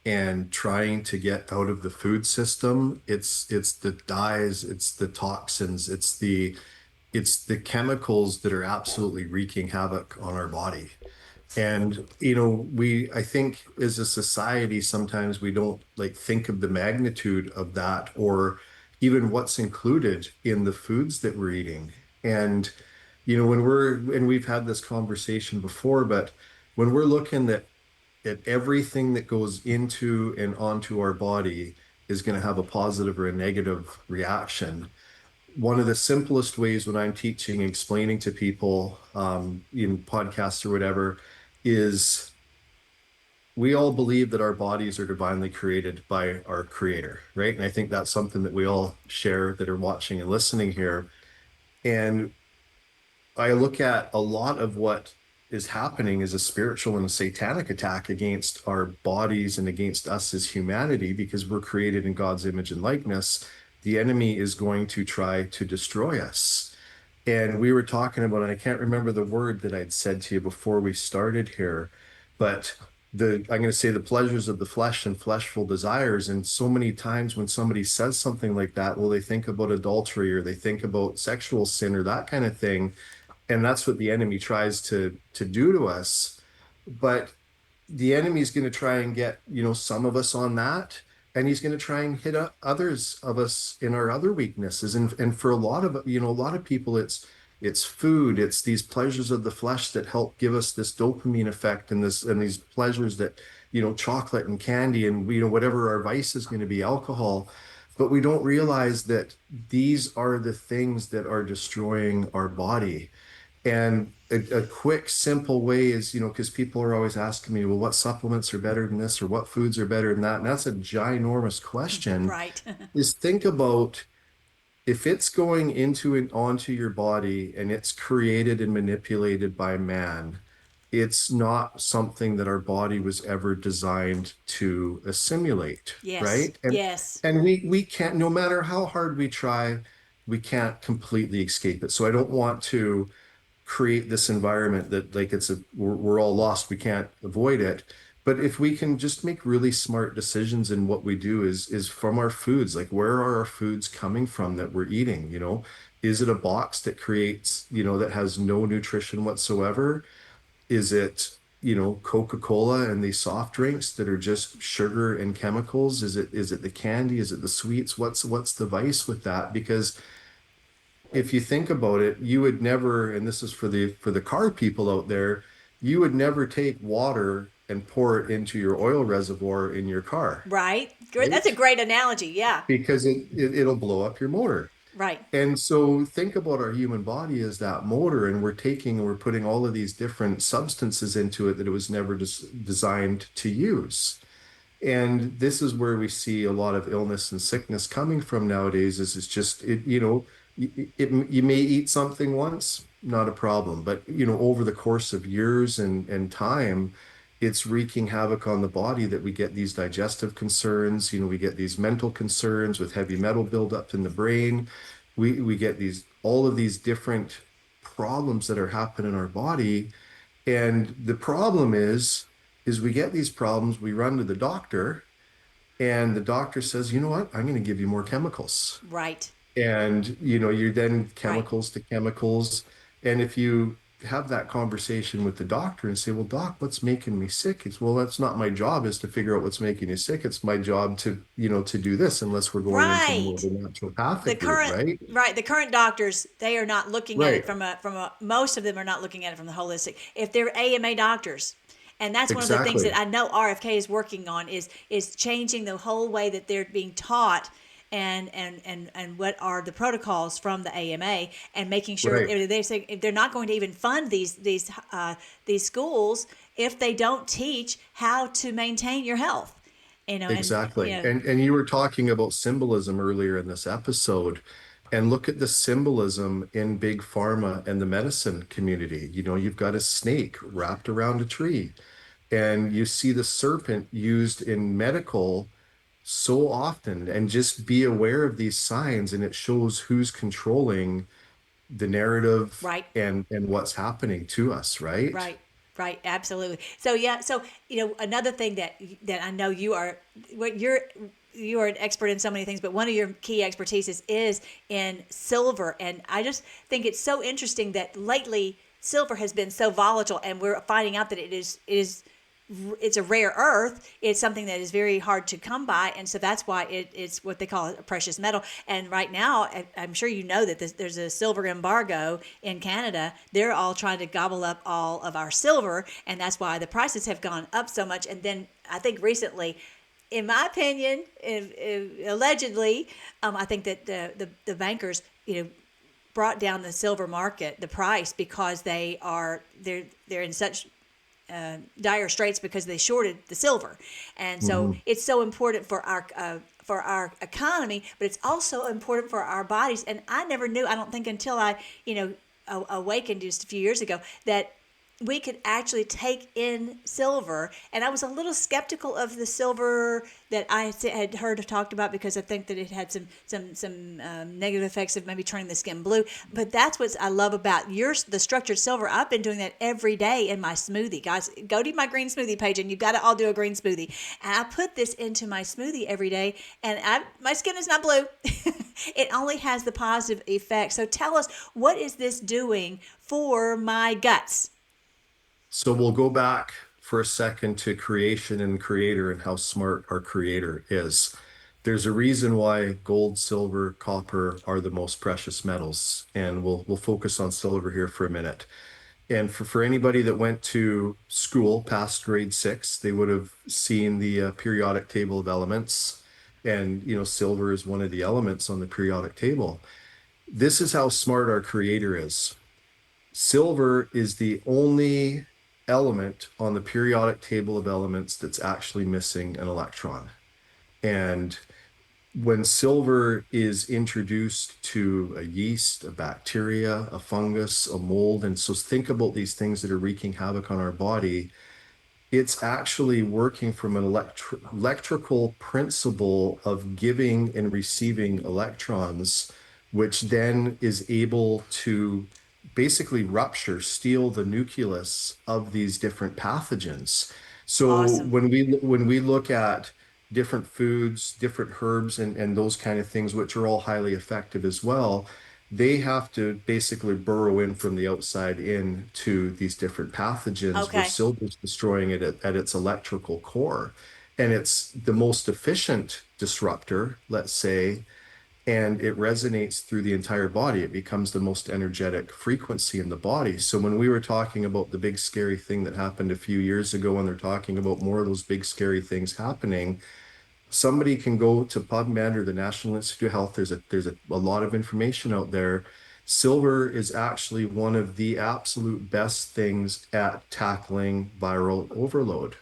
Speaker 5: and trying to get out of the food system, it's the dyes, it's the toxins, it's the chemicals that are absolutely wreaking havoc on our body. And, I think as a society, sometimes we don't think of the magnitude of that or even what's included in the foods that we're eating. And, and we've had this conversation before, but when we're looking at everything that goes into and onto our body is going to have a positive or a negative reaction, one of the simplest ways when I'm teaching, explaining to people in podcasts or whatever, is we all believe that our bodies are divinely created by our creator, right? And I think that's something that we all share that are watching and listening here. And I look at a lot of what is happening as a spiritual and a satanic attack against our bodies and against us as humanity, because we're created in God's image and likeness. The enemy is going to try to destroy us. And we were talking about, and I can't remember the word that I'd said to you before we started here, but I'm going to say the pleasures of the flesh and fleshful desires. And so many times when somebody says something like that, well, they think about adultery or they think about sexual sin or that kind of thing. And that's what the enemy tries to do to us. But the enemy's going to try and get, some of us on that, and he's going to try and hit others of us in our other weaknesses. And for a lot of, a lot of people, it's food, it's these pleasures of the flesh that help give us this dopamine effect and these pleasures that, chocolate and candy and, whatever our vice is going to be, alcohol. But we don't realize that these are the things that are destroying our body. And a quick, simple way is, because people are always asking me, well, what supplements are better than this or what foods are better than that? And that's a ginormous question,
Speaker 1: Right.
Speaker 5: is think about if it's going into and onto your body and it's created and manipulated by man, it's not something that our body was ever designed to assimilate,
Speaker 1: Yes.
Speaker 5: right? And
Speaker 1: Yes.
Speaker 5: and we can't, no matter how hard we try, we can't completely escape it. So I don't want to create this environment that like we're all lost, we can't avoid it. But if we can just make really smart decisions in what we do is from our foods, like where are our foods coming from that we're eating, is it a box that creates, that has no nutrition whatsoever? Is it, Coca-Cola and these soft drinks that are just sugar and chemicals? Is it the candy? Is it the sweets? What's the vice with that? Because if you think about it, you would never, and this is for the car people out there, you would never take water and pour it into your oil reservoir in your car,
Speaker 1: Right. Great. That's
Speaker 5: right?
Speaker 1: a great analogy. Yeah.
Speaker 5: Because it'll blow up your motor.
Speaker 1: Right.
Speaker 5: And so think about our human body as that motor, and we're putting all of these different substances into it that it was never designed to use. And this is where we see a lot of illness and sickness coming from nowadays. Is it's just you may eat something once, not a problem, but over the course of years and time, it's wreaking havoc on the body, that we get these digestive concerns, we get these mental concerns with heavy metal buildup in the brain. We get all of these different problems that are happening in our body. And the problem is we get these problems, we run to the doctor, and the doctor says, you know what, I'm going to give you more chemicals.
Speaker 1: Right.
Speaker 5: And you're then
Speaker 1: Right.
Speaker 5: chemicals to chemicals. And if you have that conversation with the doctor and say, well, doc, what's making me sick? It's, well, that's not my job, is to figure out what's making you sick. It's my job to do this, unless we're going into more of
Speaker 1: Right.
Speaker 5: a
Speaker 1: The
Speaker 5: naturopathic route,
Speaker 1: current
Speaker 5: right?
Speaker 1: right, the current doctors, they are not looking at it
Speaker 5: Right.
Speaker 1: from a most of them are not looking at it from the holistic. If they're AMA doctors, and that's one of the things that
Speaker 5: Exactly.
Speaker 1: I know RFK is working on is changing the whole way that they're being taught and what are the protocols from the AMA, and making sure
Speaker 5: Right.
Speaker 1: they say if they're not going to even fund these schools if they don't teach how to maintain your health, and
Speaker 5: Exactly. And you were talking about symbolism earlier in this episode. And look at the symbolism in big pharma and the medicine community. You've got a snake wrapped around a tree, and you see the serpent used in medical so often. And just be aware of these signs, and it shows who's controlling the narrative
Speaker 1: right.
Speaker 5: and what's happening to us, right?
Speaker 1: Right, right, absolutely. So yeah, so another thing that I know you are an expert in so many things, but one of your key expertises is in silver, and I just think it's so interesting that lately silver has been so volatile, and we're finding out that it's a rare earth. It's something that is very hard to come by, and so that's why it's what they call a precious metal. And right now, I'm sure you know that there's a silver embargo in Canada. They're all trying to gobble up all of our silver, and that's why the prices have gone up so much. And then I think recently, in my opinion, allegedly, I think that the bankers you know, brought down the silver market, the price, because they're in such dire straits because they shorted the silver, and so
Speaker 5: Mhm.
Speaker 1: it's so important for our economy, but it's also important for our bodies. And I never knew, I don't think until I, awakened just a few years ago, that we could actually take in silver. And I was a little skeptical of the silver that I had heard talked about, because I think that it had some negative effects of maybe turning the skin blue. But that's what I love about the structured silver. I've been doing that every day in my smoothie. Guys, go to my green smoothie page, and you've got to all do a green smoothie. And I put this into my smoothie every day, and my skin is not blue. It only has the positive effect. So tell us, what is this doing for my guts?
Speaker 5: So we'll go back for a second to creation and creator and how smart our creator is. There's a reason why gold, silver, copper are the most precious metals, and we'll focus on silver here for a minute. And for anybody that went to school past grade 6, they would have seen the periodic table of elements, and silver is one of the elements on the periodic table. This is how smart our creator is. Silver is the only element on the periodic table of elements that's actually missing an electron. And when silver is introduced to a yeast, a bacteria, a fungus, a mold, and so think about these things that are wreaking havoc on our body, it's actually working from an electrical principle of giving and receiving electrons, which then is able to basically rupture, steal the nucleus of these different pathogens. So
Speaker 1: Awesome.
Speaker 5: when we look at different foods, different herbs, and those kind of things, which are all highly effective as well, they have to basically burrow in from the outside in to these different pathogens, where
Speaker 1: Okay.
Speaker 5: silver's destroying it at its electrical core. And it's the most efficient disruptor, let's say, and it resonates through the entire body. It becomes the most energetic frequency in the body. So when we were talking about the big scary thing that happened a few years ago, and they're talking about more of those big scary things happening, somebody can go to PubMed or the National Institute of Health. There's a lot of information out there. Silver is actually one of the absolute best things at tackling viral overload.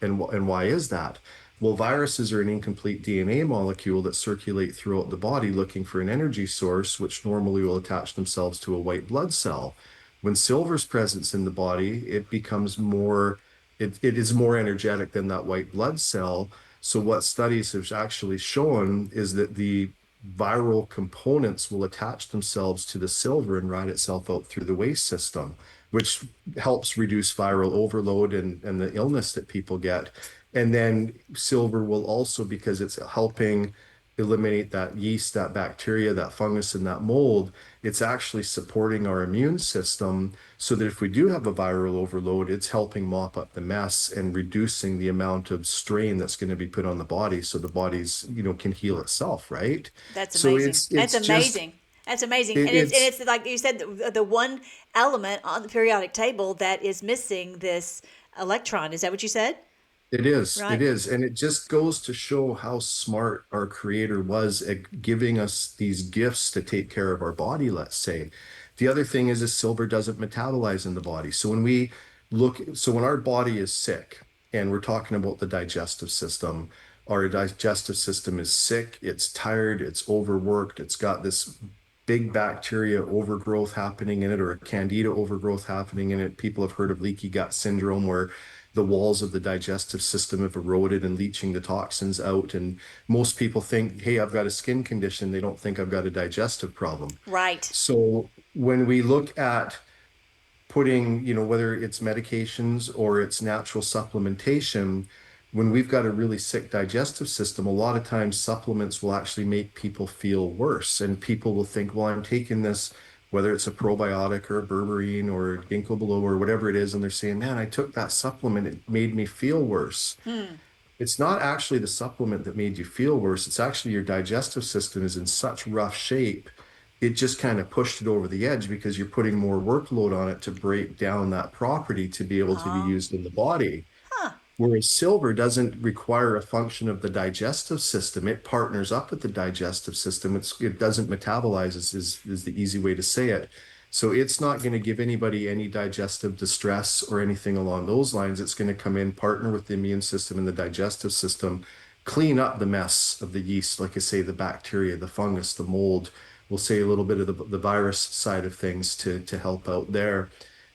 Speaker 5: And why is that? Well, viruses are an incomplete DNA molecule that circulate throughout the body looking for an energy source, which normally will attach themselves to a white blood cell. When silver's presence in the body, it is more energetic than that white blood cell. So what studies have actually shown is that the viral components will attach themselves to the silver and ride itself out through the waste system, which helps reduce viral overload and the illness that people get. And then silver will also, because it's helping eliminate that yeast, that bacteria, that fungus, and that mold, it's actually supporting our immune system so that if we do have a viral overload, it's helping mop up the mess and reducing the amount of strain that's going to be put on the body so the body's, can heal itself, right?
Speaker 1: That's
Speaker 5: So
Speaker 1: amazing.
Speaker 5: it's
Speaker 1: That's
Speaker 5: it's just
Speaker 1: amazing. That's amazing.
Speaker 5: it,
Speaker 1: And it's
Speaker 5: it's
Speaker 1: like you said, the one element on the periodic table that is missing this electron. Is that what you said?
Speaker 5: It is. It
Speaker 1: Right.
Speaker 5: is. And it just goes to show how smart our creator was at giving us these gifts to take care of our body, let's say. The other thing is silver doesn't metabolize in the body. So when our body is sick, and we're talking about the digestive system, our digestive system is sick, it's tired, it's overworked, it's got this big bacteria overgrowth happening in it, or a candida overgrowth happening in it. People have heard of leaky gut syndrome, where the walls of the digestive system have eroded and leaching the toxins out. And most people think, hey, I've got a skin condition. They don't think I've got a digestive problem.
Speaker 1: Right.
Speaker 5: So when we look at putting, whether it's medications or it's natural supplementation, when we've got a really sick digestive system, a lot of times supplements will actually make people feel worse. And people will think, well, I'm taking this, whether it's a probiotic or a berberine or a ginkgo biloba or whatever it is, and they're saying, man, I took that supplement, it made me feel worse. It's not actually the supplement that made you feel worse. It's actually your digestive system is in such rough shape. It just kind of pushed it over the edge because you're putting more workload on it to break down that property to be able to be
Speaker 1: Oh,
Speaker 5: used in the body. Whereas silver doesn't require a function of the digestive system. It partners up with the digestive system. It doesn't metabolize, is the easy way to say it. So it's not going to give anybody any digestive distress or anything along those lines. It's going to come in, partner with the immune system and the digestive system, clean up the mess of the yeast, like I say, the bacteria, the fungus, the mold. We'll say a little bit of the virus side of things to help out there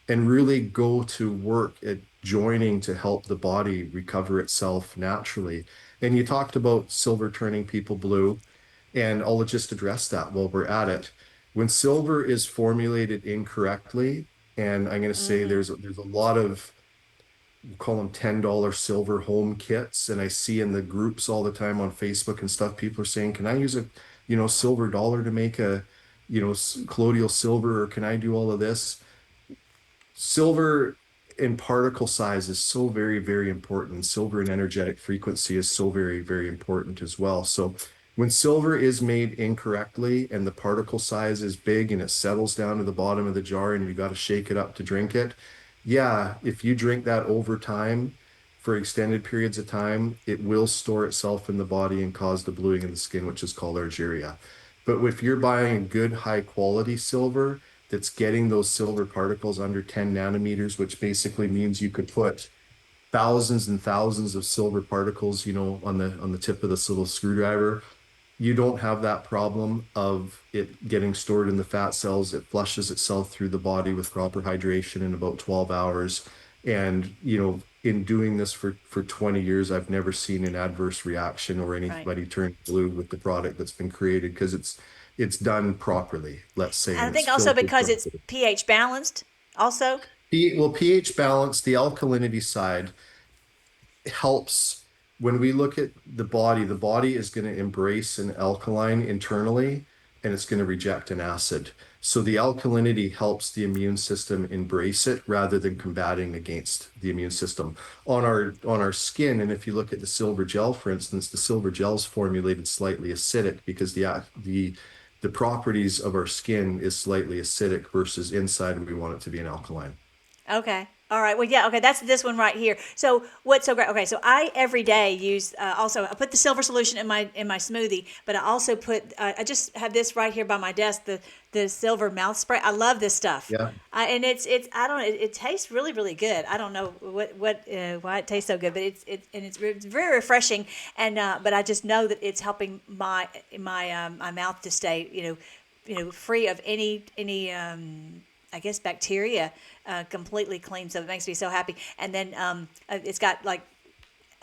Speaker 5: and really go to work at joining to help the body recover itself naturally. And you talked about silver turning people blue, and I'll just address that while we're at it. When silver is formulated incorrectly, and I'm going to say
Speaker 1: Mm-hmm.
Speaker 5: there's a lot of, we'll call them $10 silver home kits, and I see in the groups all the time on Facebook and stuff, people are saying, "Can I use a, silver dollar to make a, colloidal silver, or can I do all of this?" Silver in particle size is so very, very important. Silver in energetic frequency is so very, very important as well. So when silver is made incorrectly and the particle size is big and it settles down to the bottom of the jar and you got to shake it up to drink it, yeah, if you drink that over time for extended periods of time, it will store itself in the body and cause the bluing in the skin, which is called argyria. But if you're buying good high quality silver, that's getting those silver particles under 10 nanometers, which basically means you could put thousands and thousands of silver particles, on the tip of this little screwdriver. You don't have that problem of it getting stored in the fat cells. It flushes itself through the body with proper hydration in about 12 hours. And, in doing this for 20 years, I've never seen an adverse reaction or
Speaker 1: Right.
Speaker 5: anybody turn blue with the product that's been created because it's done properly, let's say,
Speaker 1: And I
Speaker 5: and it's
Speaker 1: think also
Speaker 5: filtered
Speaker 1: because it's
Speaker 5: properly.
Speaker 1: pH balanced, also.
Speaker 5: Well, pH balance, the alkalinity side helps when we look at the body is going to embrace an alkaline internally and it's going to reject an acid. So the alkalinity helps the immune system embrace it rather than combating against the immune system. On our skin, and if you look at the silver gel, for instance, the silver gel is formulated slightly acidic because the properties of our skin is slightly acidic versus inside, and we want it to be an alkaline.
Speaker 1: Okay. All right. Well, yeah. Okay. That's this one right here. So what's so great? Okay. So I every day use also I put the silver solution in my smoothie, but I also put I just have this right here by my desk the silver mouth spray. I love this stuff.
Speaker 5: Yeah.
Speaker 1: And it's I don't know, it tastes really really good. I don't know what why it tastes so good, but it's very refreshing. And but I just know that it's helping my mouth to stay free of any I guess bacteria completely clean. So it makes me so happy. And then it's got like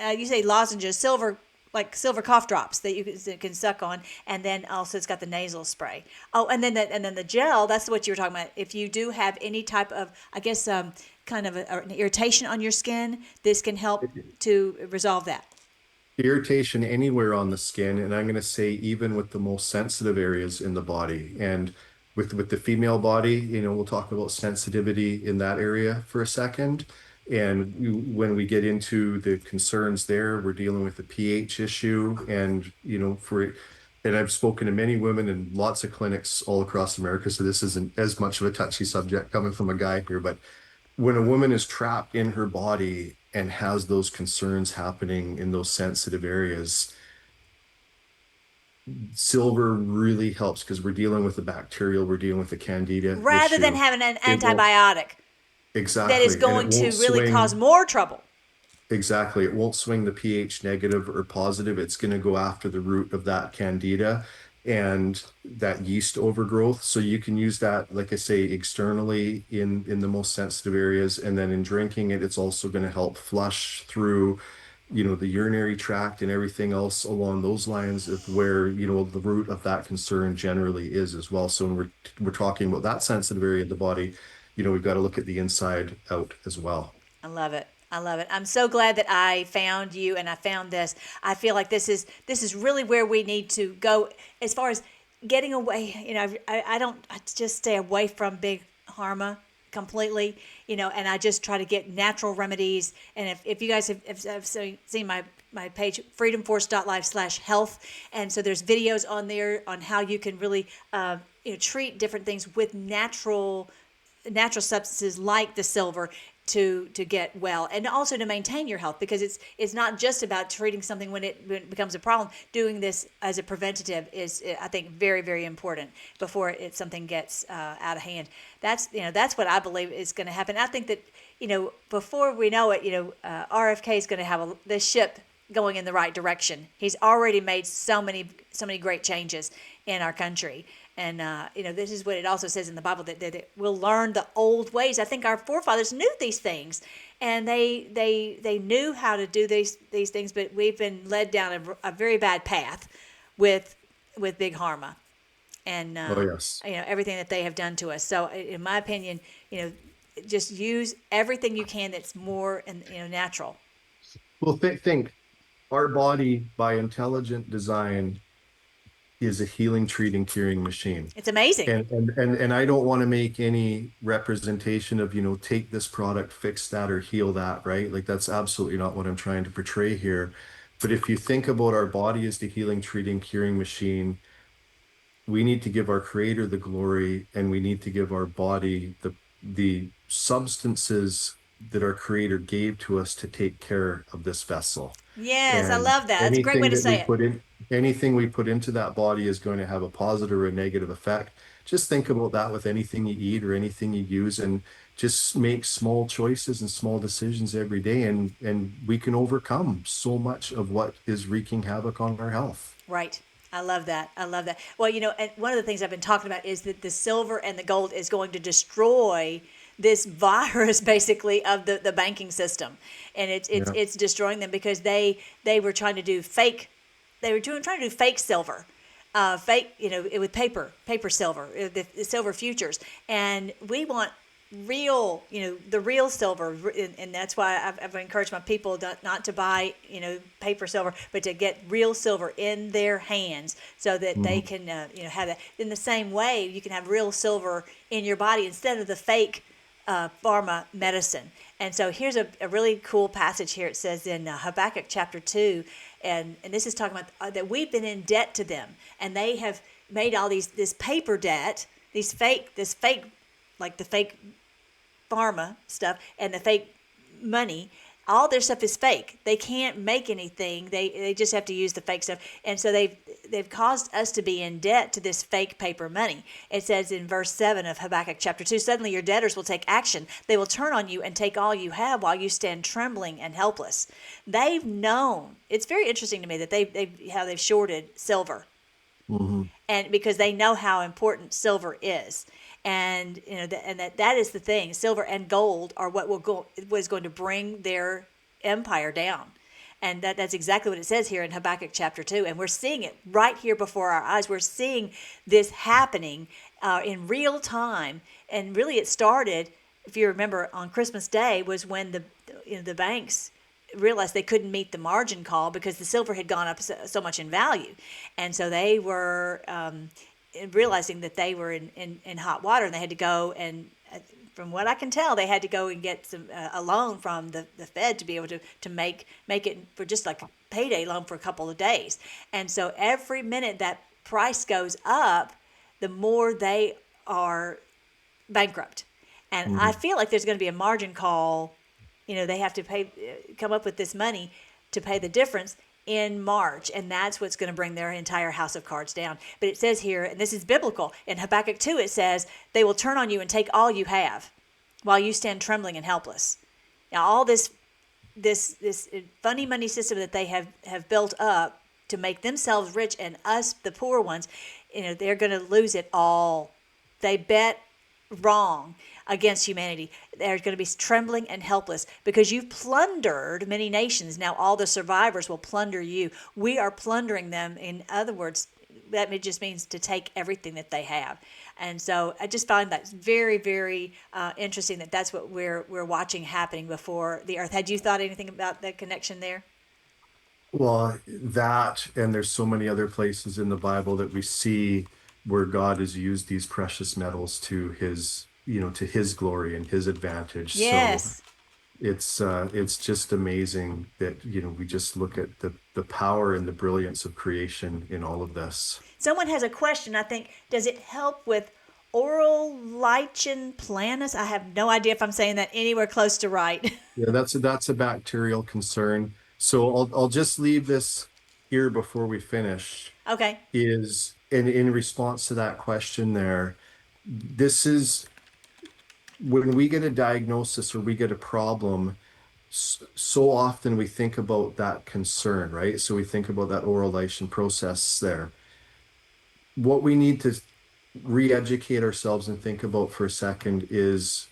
Speaker 1: you say lozenges, silver cough drops that you can suck on, and then also it's got the nasal spray. Oh, and then the gel. That's what you were talking about. If you do have any type of, I guess, kind of an irritation on your skin, this can help to resolve that.
Speaker 5: Irritation anywhere on the skin, and I'm going to say even with the most sensitive areas in the body. And with the female body, we'll talk about sensitivity in that area for a second. And when we get into the concerns there, we're dealing with the pH issue, and and I've spoken to many women in lots of clinics all across America, so this isn't as much of a touchy subject coming from a guy here, but when a woman is trapped in her body and has those concerns happening in those sensitive areas, silver really helps because we're dealing with the bacterial, we're dealing with the candida
Speaker 1: Rather than
Speaker 5: issue.
Speaker 1: having an
Speaker 5: It won't
Speaker 1: antibiotic that is
Speaker 5: exactly, and it
Speaker 1: going to
Speaker 5: won't
Speaker 1: really cause
Speaker 5: swing
Speaker 1: more trouble.
Speaker 5: exactly. It won't swing the pH negative or positive. It's going to go after the root of that candida and that yeast overgrowth. So you can use that, like I say, externally in the most sensitive areas, and then in drinking it, it's also going to help flush through, the urinary tract and everything else along those lines of where, the root of that concern generally is as well. So when we're talking about that sensitive area of the body, we've got to look at the inside out as well.
Speaker 1: I love it. I love it. I'm so glad that I found you and I found this. I feel like this is really where we need to go as far as getting away. I just stay away from big pharma completely. And I just try to get natural remedies. And if you guys have seen my page, freedomforce.life/health, and so there's videos on there on how you can really treat different things with natural substances like the silver to get well, and also to maintain your health, because it's not just about treating something when it becomes a problem. Doing this as a preventative is, I think, very, very important before something gets out of hand. That's what I believe is going to happen. I think that before we know it, RFK is going to have this ship going in the right direction. He's already made so many great changes in our country. And, this is what it also says in the Bible, that we'll learn the old ways. I think our forefathers knew these things, and they knew how to do these things, but we've been led down a very bad path with Big Pharma and,
Speaker 5: Oh, yes.
Speaker 1: everything that they have done to us. So in my opinion, just use everything you can that's more natural.
Speaker 5: Well, think our body by intelligent design is a healing, treating, curing machine.
Speaker 1: It's amazing.
Speaker 5: And I don't want to make any representation of, take this product, fix that, or heal that, right? Like, that's absolutely not what I'm trying to portray here. But if you think about our body as the healing, treating, curing machine, we need to give our creator the glory, and we need to give our body the substances that our creator gave to us to take care of this vessel.
Speaker 1: Yes, I
Speaker 5: And
Speaker 1: love that. That's a great way to say it.
Speaker 5: anything we put into that body is going to have a positive or a negative effect. Just think about that with anything you eat or anything you use, and just make small choices and small decisions every day, and we can overcome so much of what is wreaking havoc on our health.
Speaker 1: Right. I love that. I love that. Well, and one of the things I've been talking about is that the silver and the gold is going to destroy this virus, basically, of the banking system, and it's destroying them, because they were trying to do fake. They were trying to do fake silver, fake, with paper silver, the silver futures, and we want real, the real silver, and that's why I've encouraged my people not to buy, paper silver, but to get real silver in their hands, so that they can, have that. In the same way, you can have real silver in your body instead of the fake pharma medicine. And so here's a really cool passage here. It says in Habakkuk chapter 2, and this is talking about that we've been in debt to them, and they have made all this paper debt, this fake, like the fake pharma stuff and the fake money. All their stuff is fake. They can't make anything. They just have to use the fake stuff. And so they've caused us to be in debt to this fake paper money. It says in verse 7 of Habakkuk chapter 2, suddenly your debtors will take action. They will turn on you and take all you have while you stand trembling and helpless. They've known. It's very interesting to me that they've shorted silver. Mm-hmm. And because they know how important silver is. And that is the thing. Silver and gold are what was going to bring their empire down, and that's exactly what it says here in Habakkuk chapter 2. And we're seeing it right here before our eyes. We're seeing this happening in real time, and really it started, if you remember, on Christmas Day was when the banks realized they couldn't meet the margin call because the silver had gone up so much in value, and so they were realizing that they were in hot water, and they had to go and, from what I can tell, they had to go and get a loan from the Fed to be able to make it for just like a payday loan for a couple of days. And so every minute that price goes up, the more they are bankrupt. And I feel like there's going to be a margin call. They have to come up with this money to pay the difference in March, and that's what's going to bring their entire house of cards down. But it says here, and this is biblical, in Habakkuk 2 it says, they will turn on you and take all you have while you stand trembling and helpless. Now all this funny money system that they have built up to make themselves rich and us, the poor ones, they're going to lose it all. They bet wrong against humanity. They're going to be trembling and helpless because you've plundered many nations. Now all the survivors will plunder you. We are plundering them. In other words, that just means to take everything that they have. And so I just find that very, very interesting that that's what we're watching happening before the earth. Had you thought anything about that connection there?
Speaker 5: Well, that, and there's so many other places in the Bible that we see where God has used these precious metals to his glory and his advantage.
Speaker 1: Yes.
Speaker 5: So it's just amazing that, we just look at the power and the brilliance of creation in all of this.
Speaker 1: Someone has a question, I think. Does it help with oral lichen planus. I have no idea if I'm saying that anywhere close to right.
Speaker 5: Yeah, that's a bacterial concern. So I'll just leave this here before we finish.
Speaker 1: Okay.
Speaker 5: Is in response to that question there, this is when we get a diagnosis or we get a problem, so often we think about that concern, right? So we think about that oral lichen process there. What we need to re-educate ourselves and think about for a second is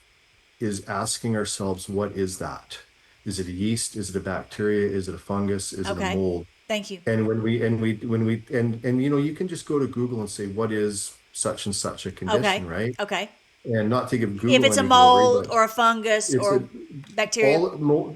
Speaker 5: asking ourselves, what is that? Is it a yeast? Is it a bacteria? Is it a fungus? Is it a
Speaker 1: Okay.
Speaker 5: mold?
Speaker 1: Thank you.
Speaker 5: And when we you know, you can just go to Google and say, what is such and such a
Speaker 1: Okay.
Speaker 5: condition, right?
Speaker 1: Okay.
Speaker 5: And not to give
Speaker 1: If
Speaker 5: Google
Speaker 1: it's a
Speaker 5: any glory,
Speaker 1: mold
Speaker 5: but
Speaker 1: or a fungus
Speaker 5: it's
Speaker 1: or
Speaker 5: a
Speaker 1: bacteria.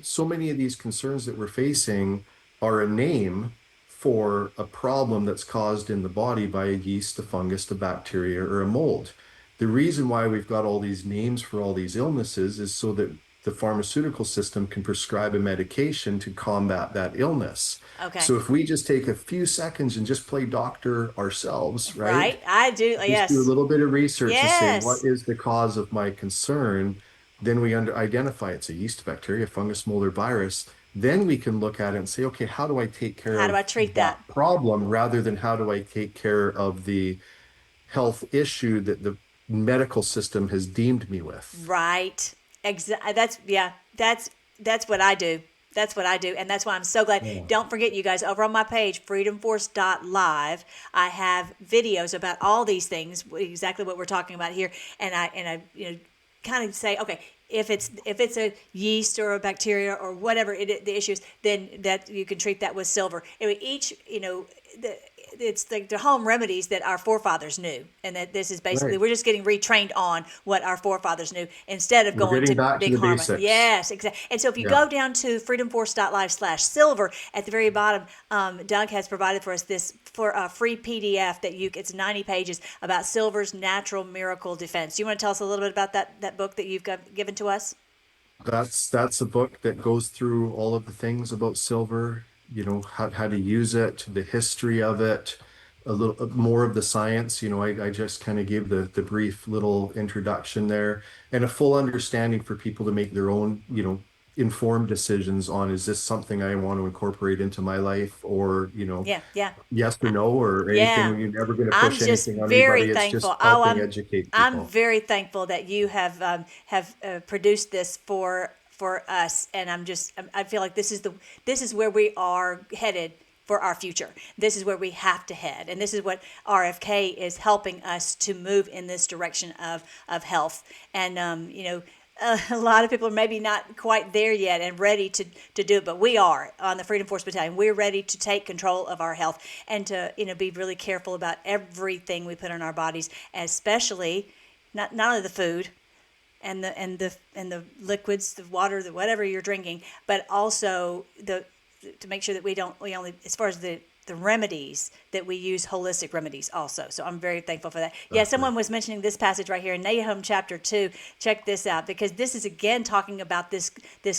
Speaker 5: so many of these concerns that we're facing are a name for a problem that's caused in the body by a yeast, a fungus, a bacteria, or a mold. The reason why we've got all these names for all these illnesses is so that the pharmaceutical system can prescribe a medication to combat that illness.
Speaker 1: Okay.
Speaker 5: So if we just take a few seconds and just play doctor ourselves, right?
Speaker 1: Right. I do.
Speaker 5: Just do a
Speaker 1: Yes.
Speaker 5: little bit of research and say, what
Speaker 1: Yes.
Speaker 5: is the cause of my concern? Then we identify it's a yeast, bacteria, fungus, mold, or virus. Then we can look at it and say, okay, how do I take care
Speaker 1: How do I
Speaker 5: of
Speaker 1: treat
Speaker 5: that
Speaker 1: that?
Speaker 5: problem rather than how do I take care of the health issue that the medical system has deemed me with?
Speaker 1: Right. That's yeah. That's what I do. That's what I do, and that's why I'm so glad.
Speaker 5: Yeah.
Speaker 1: Don't forget, you guys, over on my page, freedomforce.live, I have videos about all these things, exactly what we're talking about here, and I kind of say, okay, if it's a yeast or a bacteria or whatever the issue is, then that you can treat that with silver. Anyway, each it's the home remedies that our forefathers knew, and that this is basically
Speaker 5: Right.
Speaker 1: we're just getting retrained on what our forefathers knew instead of
Speaker 5: We're
Speaker 1: going
Speaker 5: getting
Speaker 1: to
Speaker 5: back to
Speaker 1: big
Speaker 5: the
Speaker 1: pharma.
Speaker 5: basics.
Speaker 1: Yes, exactly. And so if you
Speaker 5: Yeah.
Speaker 1: go down to freedomforce.live/silver at the very bottom, Doug has provided for us this for a free PDF that it's 90 pages about silver's natural miracle defense. You want to tell us a little bit about that book that you've given to us?
Speaker 5: That's a book that goes through all of the things about silver, how to use it, the history of it, a little more of the science. I just kind of gave the brief little introduction there and a full understanding for people to make their own, informed decisions on, is this something I want to incorporate into my life, or,
Speaker 1: Yeah, yeah.
Speaker 5: yes or no, or anything.
Speaker 1: Yeah,
Speaker 5: You're never going to
Speaker 1: I'm
Speaker 5: push
Speaker 1: just
Speaker 5: anything on
Speaker 1: very
Speaker 5: anybody. It's
Speaker 1: thankful.
Speaker 5: just
Speaker 1: Oh,
Speaker 5: helping educate
Speaker 1: I'm
Speaker 5: people.
Speaker 1: very thankful that you have produced this for us, and I feel like this is where we are headed for our future. This is where we have to head, and this is what RFK is helping us to move in this direction of health. And a lot of people are maybe not quite there yet and ready to do it, but we are on the Freedom Force Battalion. We're ready to take control of our health and to be really careful about everything we put in our bodies, especially not only the food and the liquids, the water, the whatever you're drinking, but also to make sure that we only, as far as the remedies, that we use holistic remedies also. So I'm very thankful for that. Yeah,
Speaker 5: Exactly.
Speaker 1: someone was mentioning this passage right here in Nahum chapter 2. Check this out, because this is again talking about this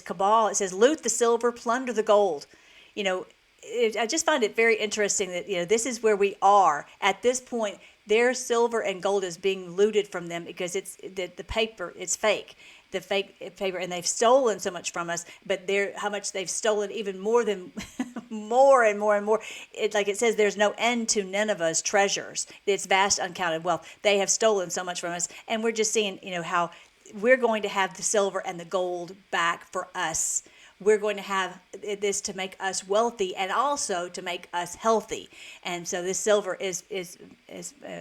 Speaker 1: cabal. It says, loot the silver, plunder the gold. I just find it very interesting that this is where we are at this point. Their silver and gold is being looted from them because it's the paper. It's fake, the fake paper, and they've stolen so much from us. But how much they've stolen, even more than more and more and more. Like it says, there's no end to Nineveh's treasures. It's vast, uncounted wealth. They have stolen so much from us, and we're just seeing how we're going to have the silver and the gold back for us. We're going to have this to make us wealthy and also to make us healthy. And so this silver is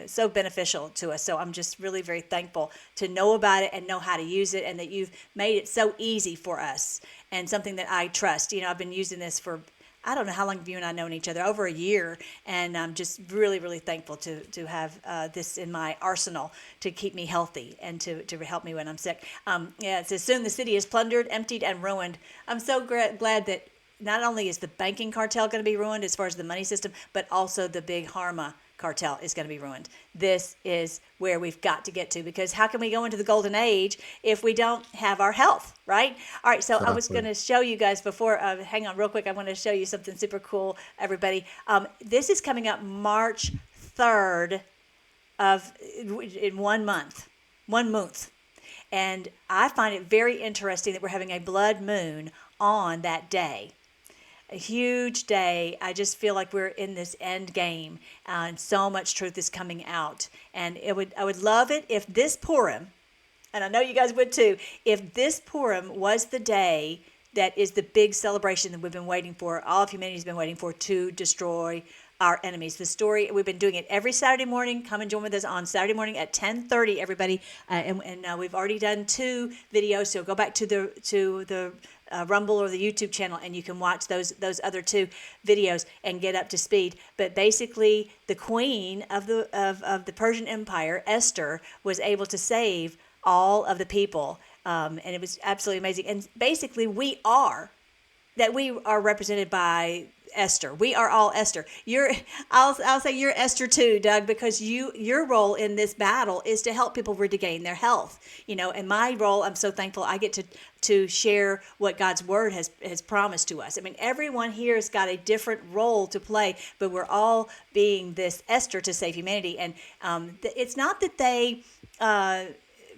Speaker 1: so beneficial to us. So I'm just really very thankful to know about it and know how to use it, and that you've made it so easy for us and something that I trust. I've been using this for, I don't know how long have you and I known each other, over a year, and I'm just really, really thankful to have this in my arsenal to keep me healthy and to help me when I'm sick. It says, soon the city is plundered, emptied, and ruined. I'm so glad that not only is the banking cartel going to be ruined as far as the money system, but also the big pharma cartel is going to be ruined. This is where we've got to get to, because how can we go into the golden age if we don't have our health, right? All right, so I was going to show you guys before, hang on real quick, I want to show you something super cool, everybody. This is coming up March 3rd. of in 1 month, 1 month. And I find it very interesting that we're having a blood moon on that day. A huge day. I just feel like we're in this end game, and so much truth is coming out. And I would love it if this Purim, and I know you guys would too, if this Purim was the day that is the big celebration that we've been waiting for, all of humanity's been waiting for, to destroy our enemies. The story, we've been doing it every Saturday morning. Come and join with us on Saturday morning at 10:30, everybody. And we've already done 2 videos, so go back to the Rumble or the YouTube channel, and you can watch those other 2 videos and get up to speed. But basically, the queen of the Persian Empire, Esther, was able to save all of the people, and it was absolutely amazing. And basically, we are represented by Esther. We are all Esther. I'll say you're Esther too, Doug, because your role in this battle is to help people regain their health. And my role, I'm so thankful I get to share what God's word has promised to us. I mean, everyone here has got a different role to play, but we're all being this Esther to save humanity. And it's not that they.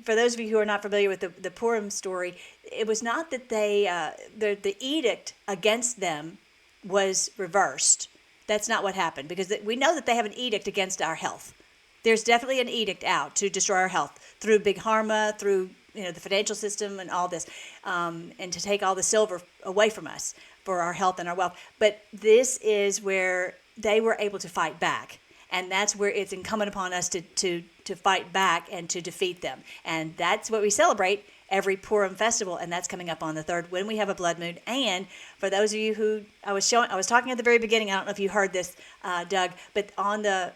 Speaker 1: For those of you who are not familiar with the Purim story, it was not that the edict against them was reversed. That's not what happened, because we know that they have an edict against our health. There's definitely an edict out to destroy our health through Big Pharma, through the financial system and all this, and to take all the silver away from us for our health and our wealth. But this is where they were able to fight back. And that's where it's incumbent upon us to fight back and to defeat them. And that's what we celebrate every Purim festival, and that's coming up on the 3rd when we have a blood moon. And for those of you who I was talking at the very beginning, I don't know if you heard this, Doug, but on the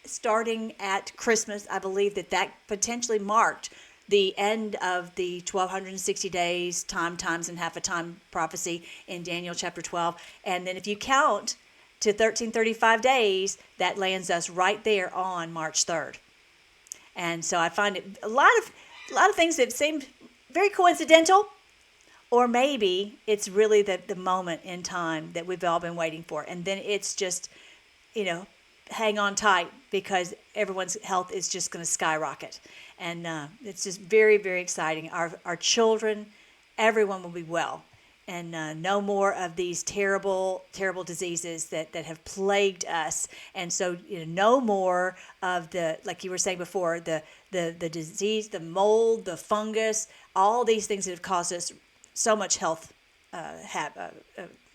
Speaker 1: starting at Christmas, I believe that potentially marked the end of the 1260 days, times and half a time prophecy in Daniel chapter 12. And then if you count to 1335 days, that lands us right there on March 3rd. And so I find it a lot of things that seem very coincidental, or maybe it's really the moment in time that we've all been waiting for. And then it's just, hang on tight, because everyone's health is just going to skyrocket. And it's just very, very exciting. Our children, everyone will be well. And no more of these terrible, terrible diseases that have plagued us. And so, no more of like you were saying before, the disease, the mold, the fungus, all these things that have caused us so much health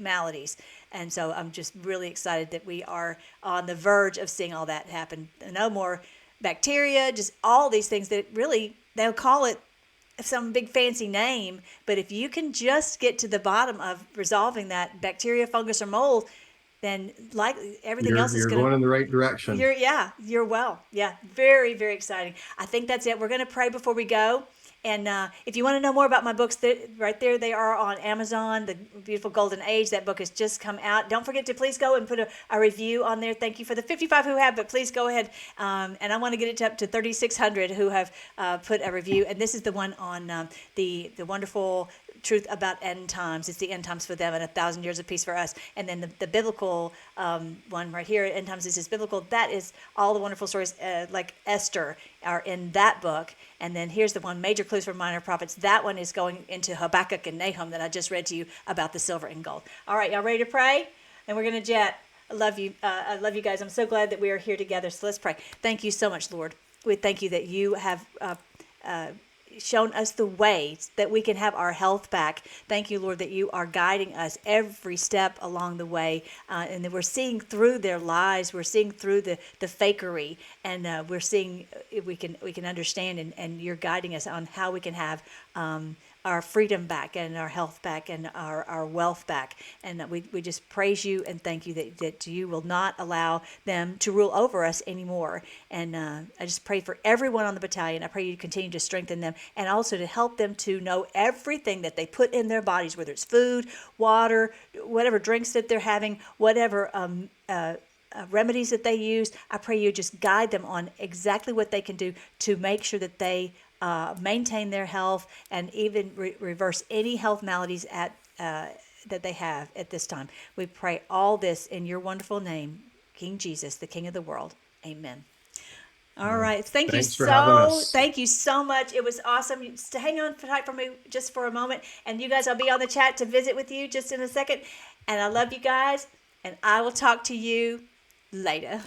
Speaker 1: maladies. And so I'm just really excited that we are on the verge of seeing all that happen. No more bacteria, just all these things that really, they'll call it some big fancy name, but if you can just get to the bottom of resolving that bacteria, fungus, or mold, then like everything else is
Speaker 5: going in the right direction.
Speaker 1: You're well. Yeah, very, very exciting. I think that's it. We're going to pray before we go. And if you want to know more about my books, right there, they are on Amazon. The Beautiful Golden Age, that book has just come out. Don't forget to please go and put a review on there. Thank you for the 55 who have, but please go ahead. And I want to get it up to 3,600 who have put a review. And this is the one on the wonderful truth about end times. It's the end times for them and 1,000 years of peace for us. And then the biblical one right here, end times is biblical. That is all the wonderful stories like Esther are in that book. And then here's the one, Major Clues for Minor Prophets. That one is going into Habakkuk and Nahum that I just read to you about the silver and gold. All right, y'all ready to pray? And we're going to jet. I love you. I love you guys. I'm so glad that we are here together. So let's pray. Thank you so much, Lord. We thank you that you have shown us the ways that we can have our health back. Thank you, Lord, that you are guiding us every step along the way, and that we're seeing through their lies. We're seeing through the fakery, and we're seeing we can understand, and you're guiding us on how we can have our freedom back and our health back and our wealth back. And we just praise you and thank you that you will not allow them to rule over us anymore. And I just pray for everyone on the battalion. I pray you continue to strengthen them and also to help them to know everything that they put in their bodies, whether it's food, water, whatever drinks that they're having, whatever remedies that they use. I pray you just guide them on exactly what they can do to make sure that they maintain their health and even reverse any health maladies that they have at this time. We pray all this in your wonderful name, King Jesus, the King of the world. Amen. All right. Thank you
Speaker 5: Thanks for having
Speaker 1: so.
Speaker 5: us.
Speaker 1: Thank you so much. It was awesome. Hang on tight for me just for a moment, and you guys, I'll be on the chat to visit with you just in a second. And I love you guys, and I will talk to you later.